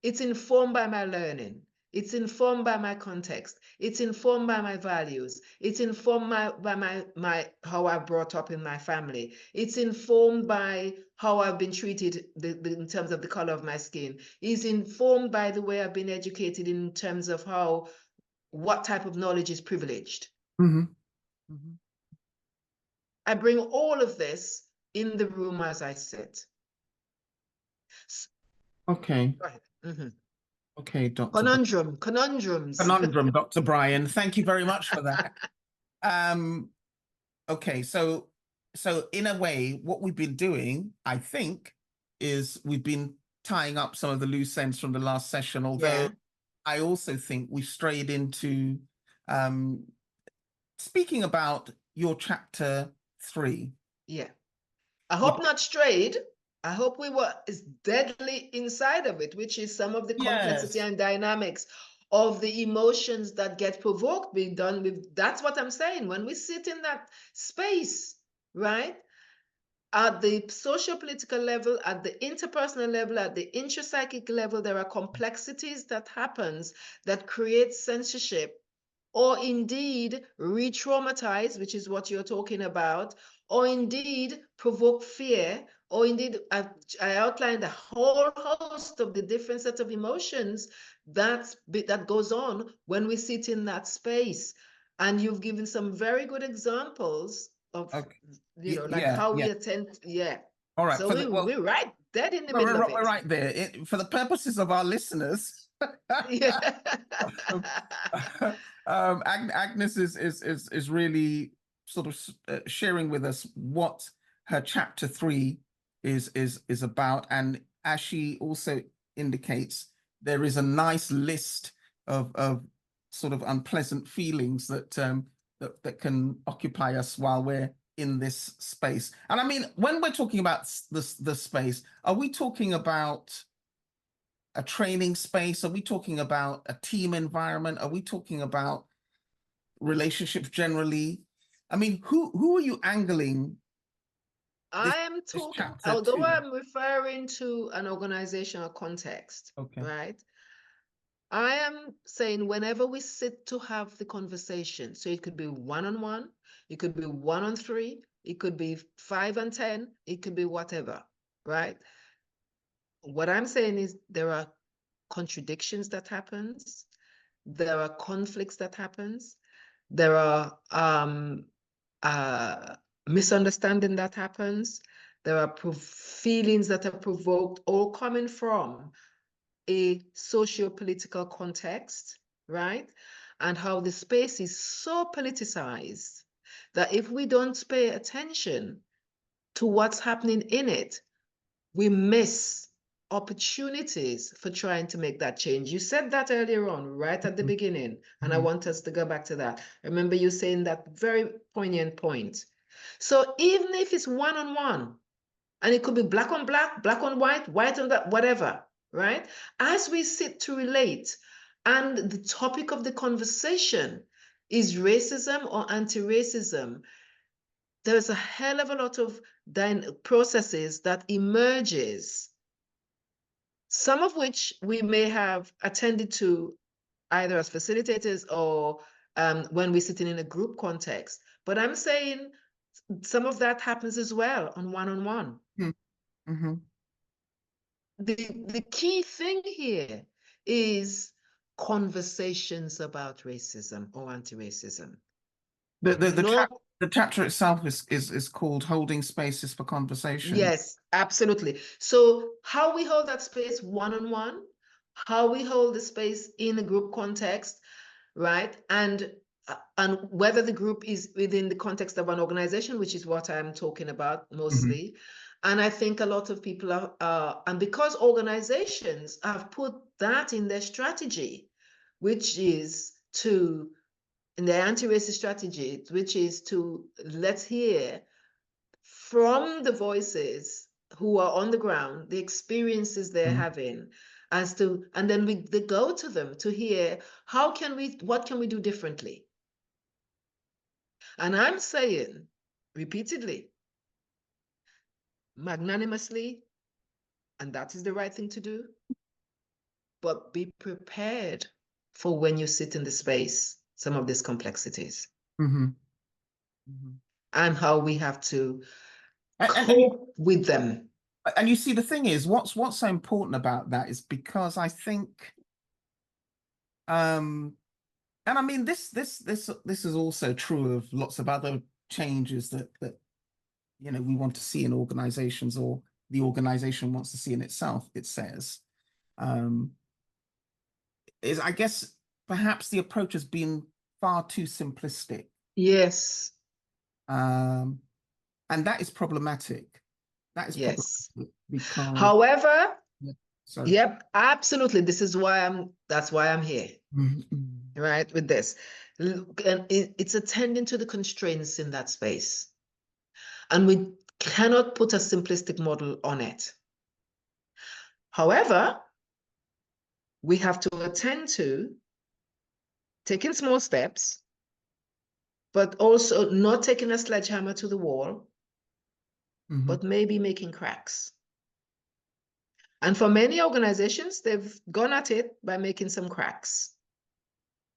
It's informed by my learning. It's informed by my context. It's informed by my values. It's informed by my how I brought up in my family. It's informed by how I've been treated in terms of the color of my skin. It's informed by the way I've been educated in terms of what type of knowledge is privileged. Mm-hmm. Mm-hmm. I bring all of this in the room as I sit. Okay. Go ahead. Mhm. Okay, Dr. Conundrums. Conundrum, Dr. Bryan. Thank you very much for that. Um, okay, so in a way, what we've been doing, I think, is we've been tying up some of the loose ends from the last session, although Yeah, I also think we've strayed into um, speaking about your chapter 3. yeah. I Which, hope not strayed. I hope we were is deadly inside of it, which is some of the complexity yes. and dynamics of the emotions that get provoked be done with. That's what I'm saying. When we sit in that space, right? At the social political level, at the interpersonal level, at the intrapsychic level, there are complexities that happens that create censorship or indeed re-traumatize, which is what you're talking about, or indeed provoke fear, or indeed I outlined a whole host of the different sets of emotions that goes on when we sit in that space. And you've given some very good examples of, Okay. like Yeah, how yeah. we attend, yeah. All right. So we're right dead in the middle of We're it. right there. For the purposes of our listeners, Yeah. Agnes is really sort of sharing with us what her chapter 3 is about. And as she also indicates, there is a nice list of sort of unpleasant feelings that that can occupy us while we're in this space. And I mean, when we're talking about the space, are we talking about a training space? Are we talking about a team environment? Are we talking about relationships generally? I mean, who are you angling this, I am this talking, chapter although to? I'm referring to an organizational context, Okay. right? I am saying whenever we sit to have the conversation, so it could be one-on-one, it could be 1-on-3, it could be 5 and 10, it could be whatever, right? What I'm saying is there are contradictions that happens, there are conflicts that happens, there are uh, misunderstanding that happens, there are feelings that are provoked, all coming from a socio-political context, right? And how the space is so politicized that if we don't pay attention to what's happening in it, we miss opportunities for trying to make that change. You said that earlier on, right at the beginning, and I Mhm. want us to go back to that. I remember you saying that very poignant point. So even if it's one-on-one, and it could be black on black, black on white, white on that, whatever, right? As we sit to relate, and the topic of the conversation is racism or anti-racism, there's a hell of a lot of processes that emerges, some of which we may have attended to either as facilitators or when we're sitting in a group context. But I'm saying some of that happens as well on one-on-one. Mm-hmm. The key thing here is conversations about racism or anti-racism. The the the, No, chap the chapter itself is called Holding Spaces for Conversation. yes, absolutely. So how we hold that space one-on-one, how we hold the space in a group context, right? And whether the group is within the context of an organization, which is what I'm talking about mostly. And I think a lot of people are, and because organizations have put that in their strategy, which is to, in their anti-racist strategy, which is to let's hear from the voices who are on the ground, the experiences they're having, as to, and then they go to them to hear what can we do differently? And I'm saying repeatedly, magnanimously, and that is the right thing to do, but be prepared for when you sit in the space, some of these complexities Mm-hmm. Mm-hmm. and how we have to And cope with them. and you see, the thing is, what's so important about that is because I think, and I mean, this is also true of lots of other changes that we want to see in organizations, or the organization wants to see in itself. It says, um, is, I guess, perhaps the approach has been far too simplistic, Yes, um, and that is problematic. That is yes. problematic because, However, yeah, sorry. yep, absolutely. That's why I'm here, Mhm. right, with this. And it's attending to the constraints in that space. And we cannot put a simplistic model on it. However, we have to attend to taking small steps, but also not taking a sledgehammer to the wall, Mhm. but maybe making cracks. And for many organizations, they've gone at it by making some cracks.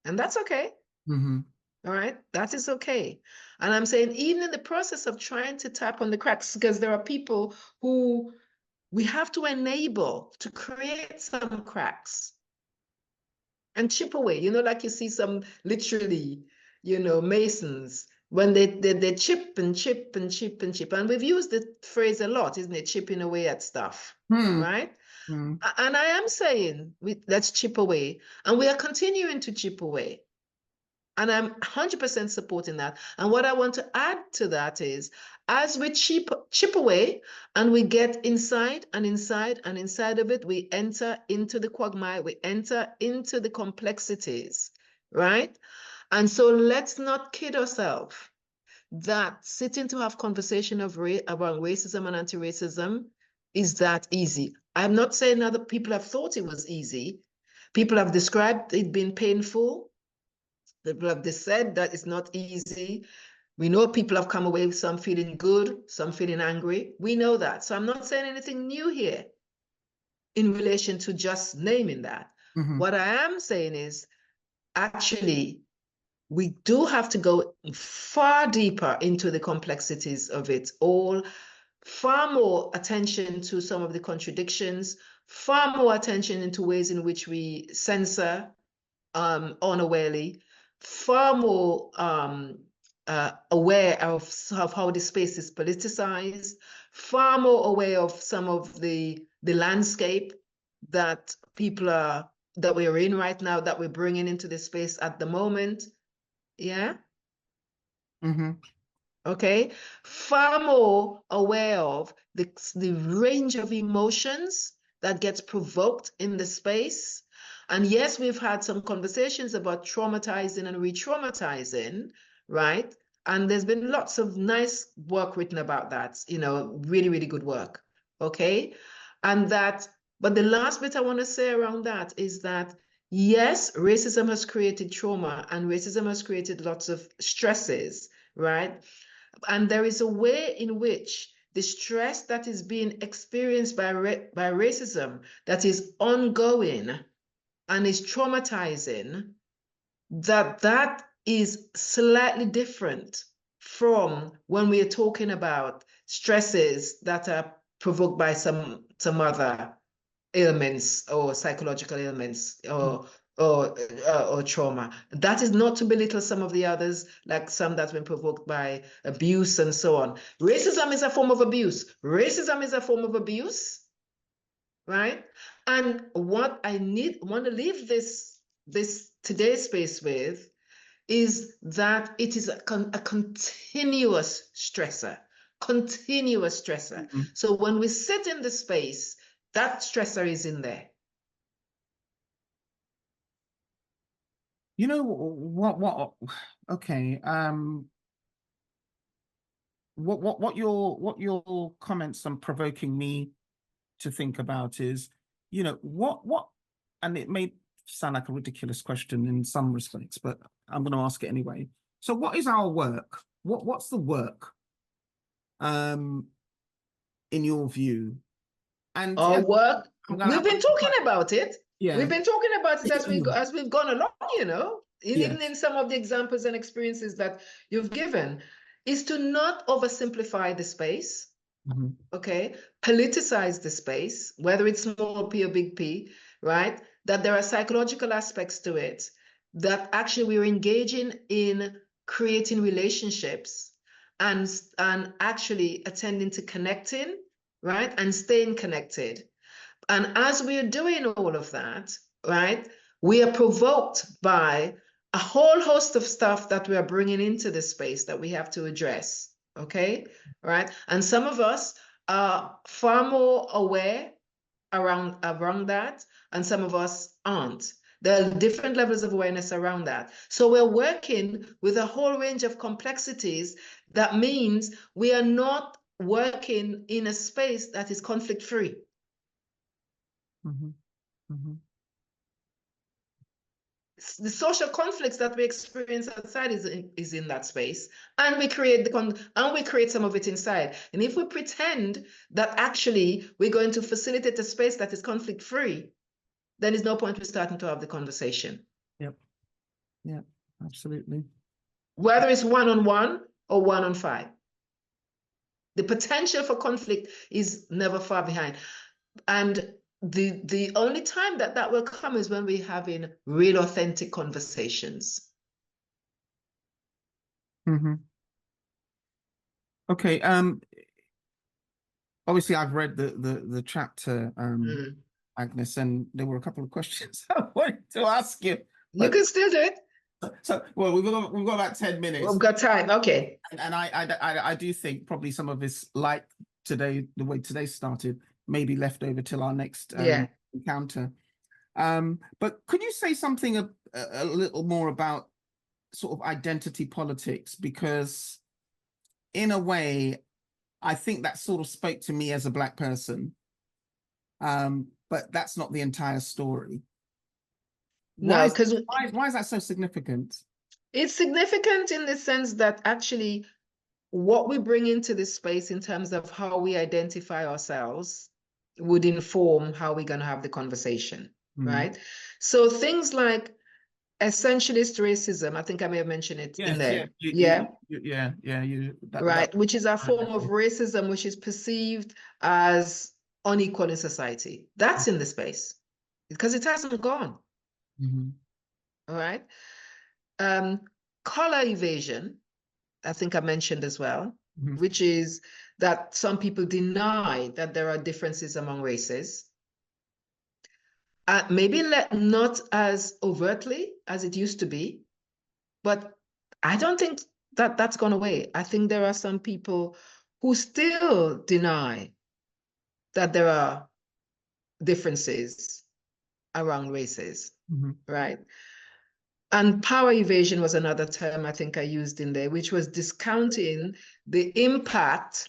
And that's okay. Mhm. All right, that is okay. And I'm saying, even in the process of trying to tap on the cracks, because there are people who we have to enable to create some cracks and chip away, like you see some literally, masons, when they chip and chip and chip and chip. And we've used the phrase a lot, isn't it? Chipping away at stuff, Mhm. right? Mhm. And I am saying, let's chip away. And we are continuing to chip away. And I'm 100% supporting that. And what I want to add to that is, as we chip away and we get inside and inside and inside of it, we enter into the quagmire, we enter into the complexities, right? And so let's not kid ourselves that sitting to have conversation about racism and anti-racism is that easy. I'm not saying other people have thought it was easy. People have described it being painful. People have said that it's not easy. We know people have come away with some feeling good, some feeling angry. We know that. So I'm not saying anything new here in relation to just naming that. Mm-hmm. What I am saying is, actually, we do have to go far deeper into the complexities of it all, far more attention to some of the contradictions, far more attention into ways in which we censor unawarely, far more aware of how the space is politicized, far more aware of some of the landscape that that we're in right now, that we're bringing into the space at the moment. Yeah. Mm-hmm. Okay. Far more aware of the range of emotions that gets provoked in the space. And yes, we've had some conversations about traumatizing and re-traumatizing, right? And there's been lots of nice work written about that, really, really good work. Okay. And but the last bit I want to say around that is that, yes, racism has created trauma and racism has created lots of stresses, right? And there is a way in which the stress that is being experienced by racism, that is ongoing and is traumatizing, that is slightly different from when we are talking about stresses that are provoked by some other ailments or psychological ailments or trauma. That is not to belittle some of the others, like some that's been provoked by abuse and so on. Racism is a form of abuse. Racism is a form of abuse, right? And what I want to leave this today's space with is that it is a continuous stressor, continuous stressor. Mm-hmm. So when we sit in the space, that stressor is in there. You know what okay, what your comments on provoking me to think about is, what and it may sound like a ridiculous question in some respects, but I'm going to ask it anyway. So what is our work? What's the work in your view? And Our work, I'm gonna we've been talking about it. yeah. We've been talking about it as we've gone along, even Yes. in some of the examples and experiences that you've given, is to not oversimplify the space, Mm-hmm. okay? Politicize the space, whether it's small p or big P, right? That there are psychological aspects to it, that actually we're engaging in creating relationships and actually attending to connecting, right? And staying connected. And as we're doing all of that, right, we are provoked by a whole host of stuff that we are bringing into this space that we have to address. Okay, right? And some of us are far more aware around that, and some of us aren't. There are different levels of awareness around that. So we're working with a whole range of complexities. That means we are not working in a space that is conflict-free. Mm-hmm. Mm-hmm. The social conflicts that we experience outside is in that space, and we create some of it inside. And if we pretend that actually we're going to facilitate a space that is conflict free, then there's no point in starting to have the conversation. Yep. Yeah, absolutely. Whether it's one-on-one or one-on-five, the potential for conflict is never far behind. And the only time that will come is when we're having real authentic conversations. Mm-hmm. Okay. Obviously I've read the chapter, Agnes, and there were a couple of questions I wanted to ask you, You but can still do it. So, well, we've got about 10 minutes. We've got time. Okay. And I do think probably some of this, like today, the way today started, maybe left over till our next Yeah. encounter. But could you say something a little more about sort of identity politics? Because in a way, I think that sort of spoke to me as a Black person. But that's not the entire story. No, because Why is that so significant? it's significant in the sense that actually what we bring into this space in terms of how we identify ourselves would inform how we're going to have the conversation, right? So things like essentialist racism, I think I may have mentioned it in Yes, there. Yeah, right, which is a form of racism which is perceived as unequal in society. That's in the space because it hasn't gone. All right. Color evasion, I think I mentioned as well, which is that some people deny that there are differences among races. Maybe not as overtly as it used to be, but I don't think that that's gone away. I think there are some people who still deny that there are differences around races, right? And power evasion was another term I think I used in there, which was discounting the impact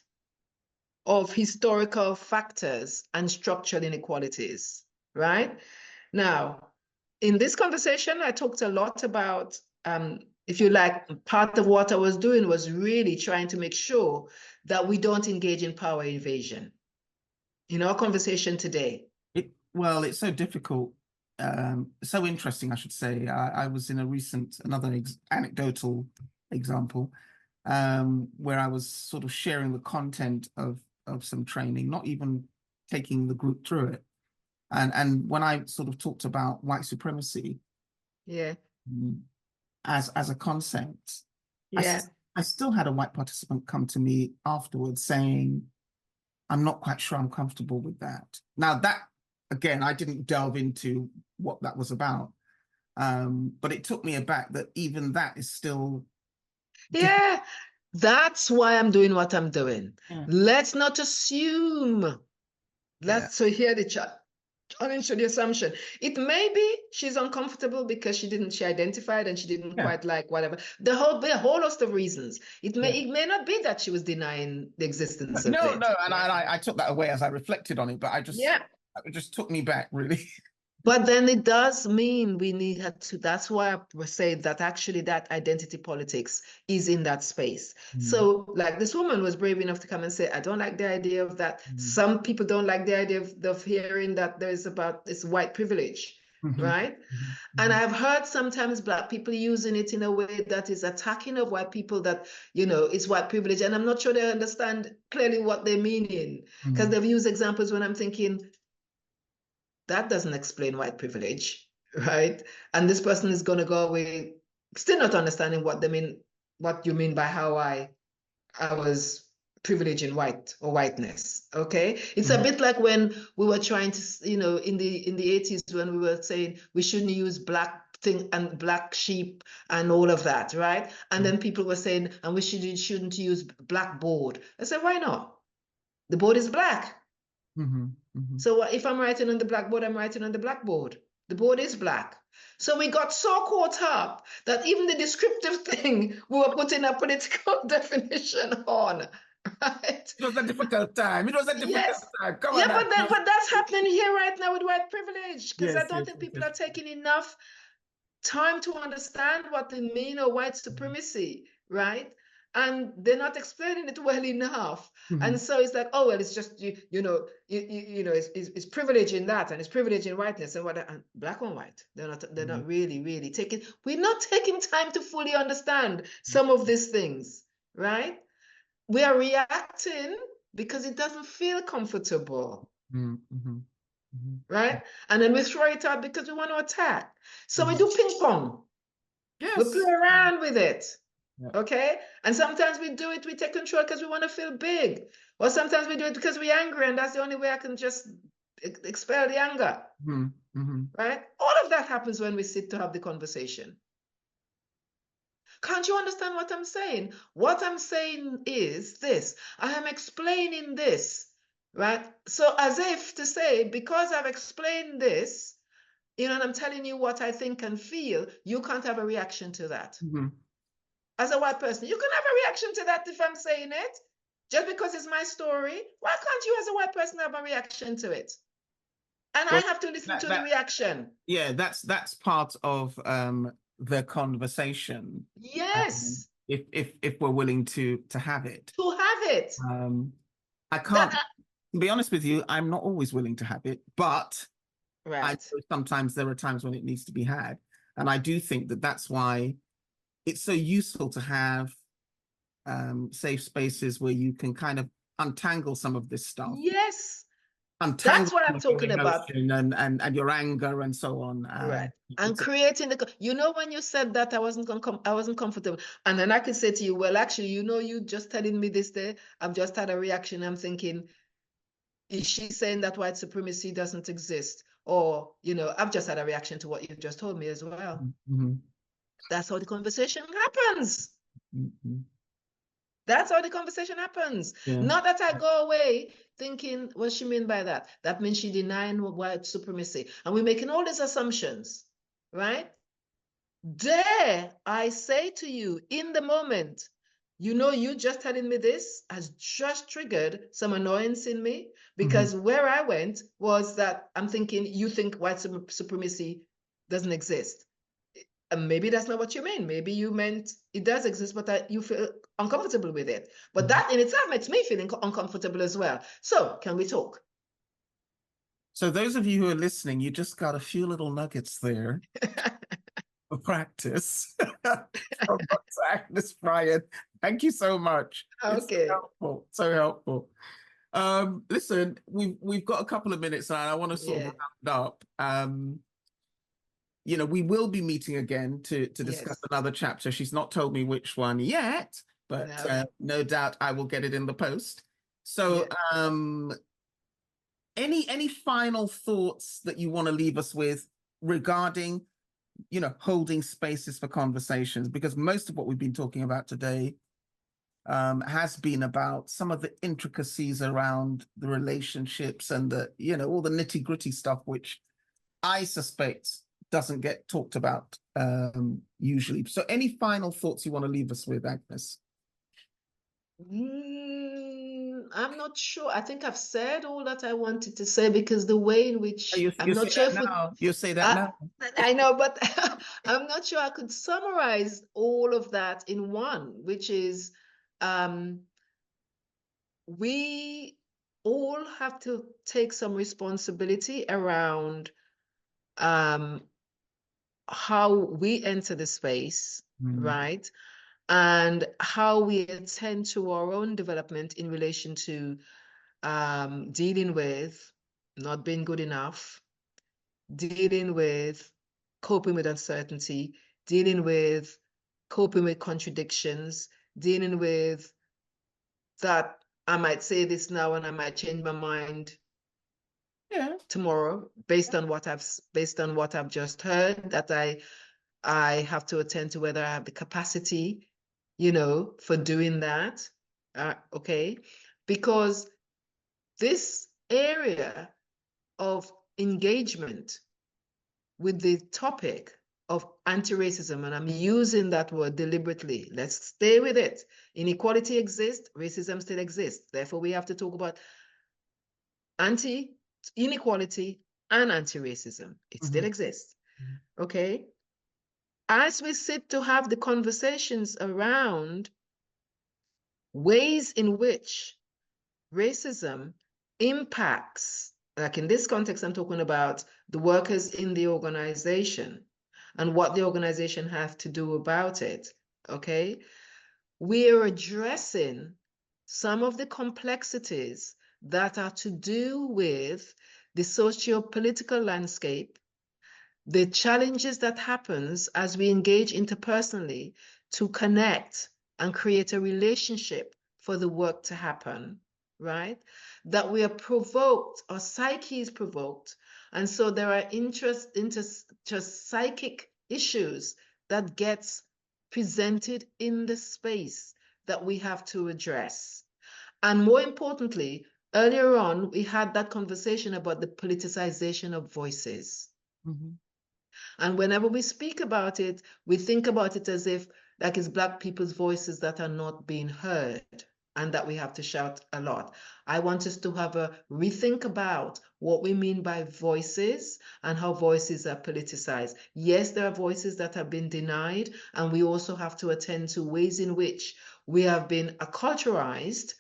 of historical factors and structural inequalities, right? Now, in this conversation, I talked a lot about, if you like, part of what I was doing was really trying to make sure that we don't engage in power evasion in our conversation today. Well, it's so difficult, so interesting, I should say. I was in a recent, another anecdotal example, where I was sort of sharing the content of some training, not even taking the group through it. And when I sort of talked about white supremacy, yeah, as a concept, yeah, I still had a white participant come to me afterwards saying, I'm not quite sure I'm comfortable with that. Now that, again, I didn't delve into what that was about. But it took me aback that even that is still. yeah. That's why I'm doing what I'm doing. Yeah. Let's not assume. Yeah. So here the challenge to the assumption. It may be she's uncomfortable because she identified and she didn't quite like whatever. The whole host of reasons. It may not be that she was denying the existence of it. No, and I took that away as I reflected on it, but it just took me back, really. But then it does mean we need to, that's why I was saying that actually that identity politics is in that space. So like this woman was brave enough to come and say, I don't like the idea of that. Some people don't like the idea of hearing that there's about this white privilege, right? And I've heard sometimes Black people using it in a way that is attacking of white people, that, it's white privilege. And I'm not sure they understand clearly what they're meaning, because they've used examples when I'm thinking, that doesn't explain white privilege, right? And this person is going to go away still not understanding what you mean by how I was privileging white or whiteness. Okay, it's a bit like when we were trying to, in the 80s, when we were saying we shouldn't use black thing and black sheep and all of that, right? And then people were saying, and we shouldn't use blackboard. I said, why not? The board is black. So if I'm writing on the blackboard, I'm writing on the blackboard. The board is black. So we got so caught up that even the descriptive thing we were putting a political definition on, right? It was a difficult time. It was a difficult time. Come on. But that's happening here right now with white privilege, because I don't think people are taking enough time to understand what they mean of white supremacy, right? And they're not explaining it well enough. And so it's like, oh, well, it's just, it's privilege in that, and it's privilege in whiteness, and and black and white. They're not really taking, we're not taking time to fully understand some of these things, right? We are reacting because it doesn't feel comfortable. Right? And then we throw it out because we want to attack. So we do ping pong. Yes. We play around with it. Okay? And sometimes we do it, we take control because we want to feel big. Or sometimes we do it because we're angry, and that's the only way I can just expel the anger. Right? All of that happens when we sit to have the conversation. Can't you understand what I'm saying? What I'm saying is this. I am explaining this, right? So as if to say, because I've explained this, you know, and I'm telling you what I think and feel, you can't have a reaction to that. Mhm. As a white person, you can have a reaction to that if I'm saying it. Just because it's my story, why can't you as a white person have a reaction to it? And I Well, have to listen to the that reaction. yeah, that's part of the conversation. Yes, If we're willing to have it. to have it. Um, I That can't, to be honest with you, I'm not always willing to have it, but I right. know sometimes there are times when it needs to be had. And I do think that that's why it's so useful to have safe spaces where you can kind of untangle some of this stuff, Yes, untangle that's what some I'm of your talking about. emotion and your anger and so on. Right. And It's a, creating you know, when you said that, I wasn't comfortable. And then I could say to you, well, actually, you know, you just telling me this day, I've just had a reaction. I'm thinking, is she saying that white supremacy doesn't exist? Or, you know, I've just had a reaction to what you've just told me as well. Mhm, That's how the conversation happens. mhm. That's how the conversation happens. Yeah. Not that I go away thinking, what she mean by that? That means she denying white supremacy. And we're making all these assumptions, right? Dare I say to you in the moment, you know, you just telling me this has just triggered some annoyance in me Mhm, because where I went was that I'm thinking you think white supremacy doesn't exist. And maybe that's not what you mean. Maybe you meant it does exist, but that you feel uncomfortable with it. But mhm. that in itself makes me feel uncomfortable as well. So can we talk? So those of you who are listening, you just got a few little nuggets there for practice from Dr. Agnes Bryan. Thank you so much. It's so Okay. helpful. So helpful. Listen, we've got a couple of minutes and I want to sort of Yeah. round up. You know, we will be meeting again to discuss Yes. another chapter. She's not told me which one yet, but No. no doubt I will get it in the post. So, Yeah. any final thoughts that you want to leave us with regarding, you know, holding spaces for conversations? Because most of what we've been talking about today has been about some of the intricacies around the relationships and the, you know, all the nitty gritty stuff, which I suspect doesn't get talked about usually. So any final thoughts you want to leave us with, Agnes? I'm not sure. I think I've said all that I wanted to say because the way in which I'm You not say sure that if now. You say that I, now. I know, but I'm not sure I could summarize all of that in one, which is um, we all have to take some responsibility around um, how we enter the space, Mm, right? And how we attend to our own development in relation to dealing with not being good enough, dealing with coping with uncertainty, dealing with coping with contradictions, dealing with that I might say this now and I might change my mind yeah. tomorrow based on what I've just heard that I have to attend to whether I have the capacity, you know, for doing that. Okay. Because this area of engagement with the topic of anti-racism, and I'm using that word deliberately. Let's stay with it. Inequality exists, racism still exists. Therefore, we have to talk about anti-inequality and anti-racism. It still Mhm. exists. Okay. As we sit to have the conversations around ways in which racism impacts, like in this context, I'm talking about the workers in the organization and what the organization have to do about it. Okay. We are addressing some of the complexities that are to do with the socio-political landscape, the challenges that happens as we engage interpersonally to connect and create a relationship for the work to happen, right? That we are provoked, our psyche is provoked. And so there are just psychic issues that gets presented in the space that we have to address. And more importantly, earlier on, we had that conversation about the politicization of voices. Mhm. And whenever we speak about it, we think about it as if like it's Black people's voices that are not being heard and that we have to shout a lot. I want us to have a rethink about what we mean by voices and how voices are politicized. Yes, there are voices that have been denied, and we also have to attend to ways in which we have been acculturized,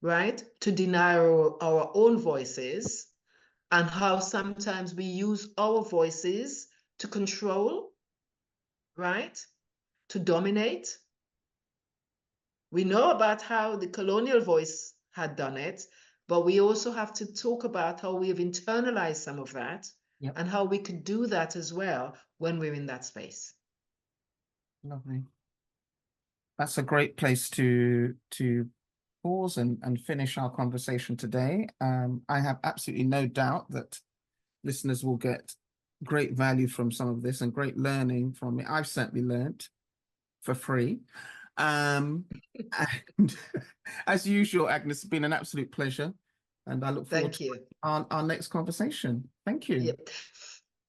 right, to deny our own voices, and how sometimes we use our voices to control, right? To dominate. We know about how the colonial voice had done it, but we also have to talk about how we have internalized some of that Yep. and how we could do that as well when we're in that space. Lovely. That's a great place to pause and finish our conversation today. I have absolutely no doubt that listeners will get great value from some of this and great learning from it. I've certainly learned for free. And as usual, Agnes, it's been an absolute pleasure. And I look forward Thank to you. our next conversation. Thank you. Yep.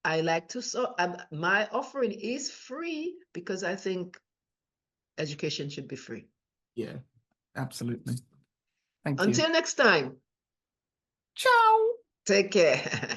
I like to, so my offering is free because I think education should be free. Yeah, absolutely. Thank you. Until next time, Ciao. take care.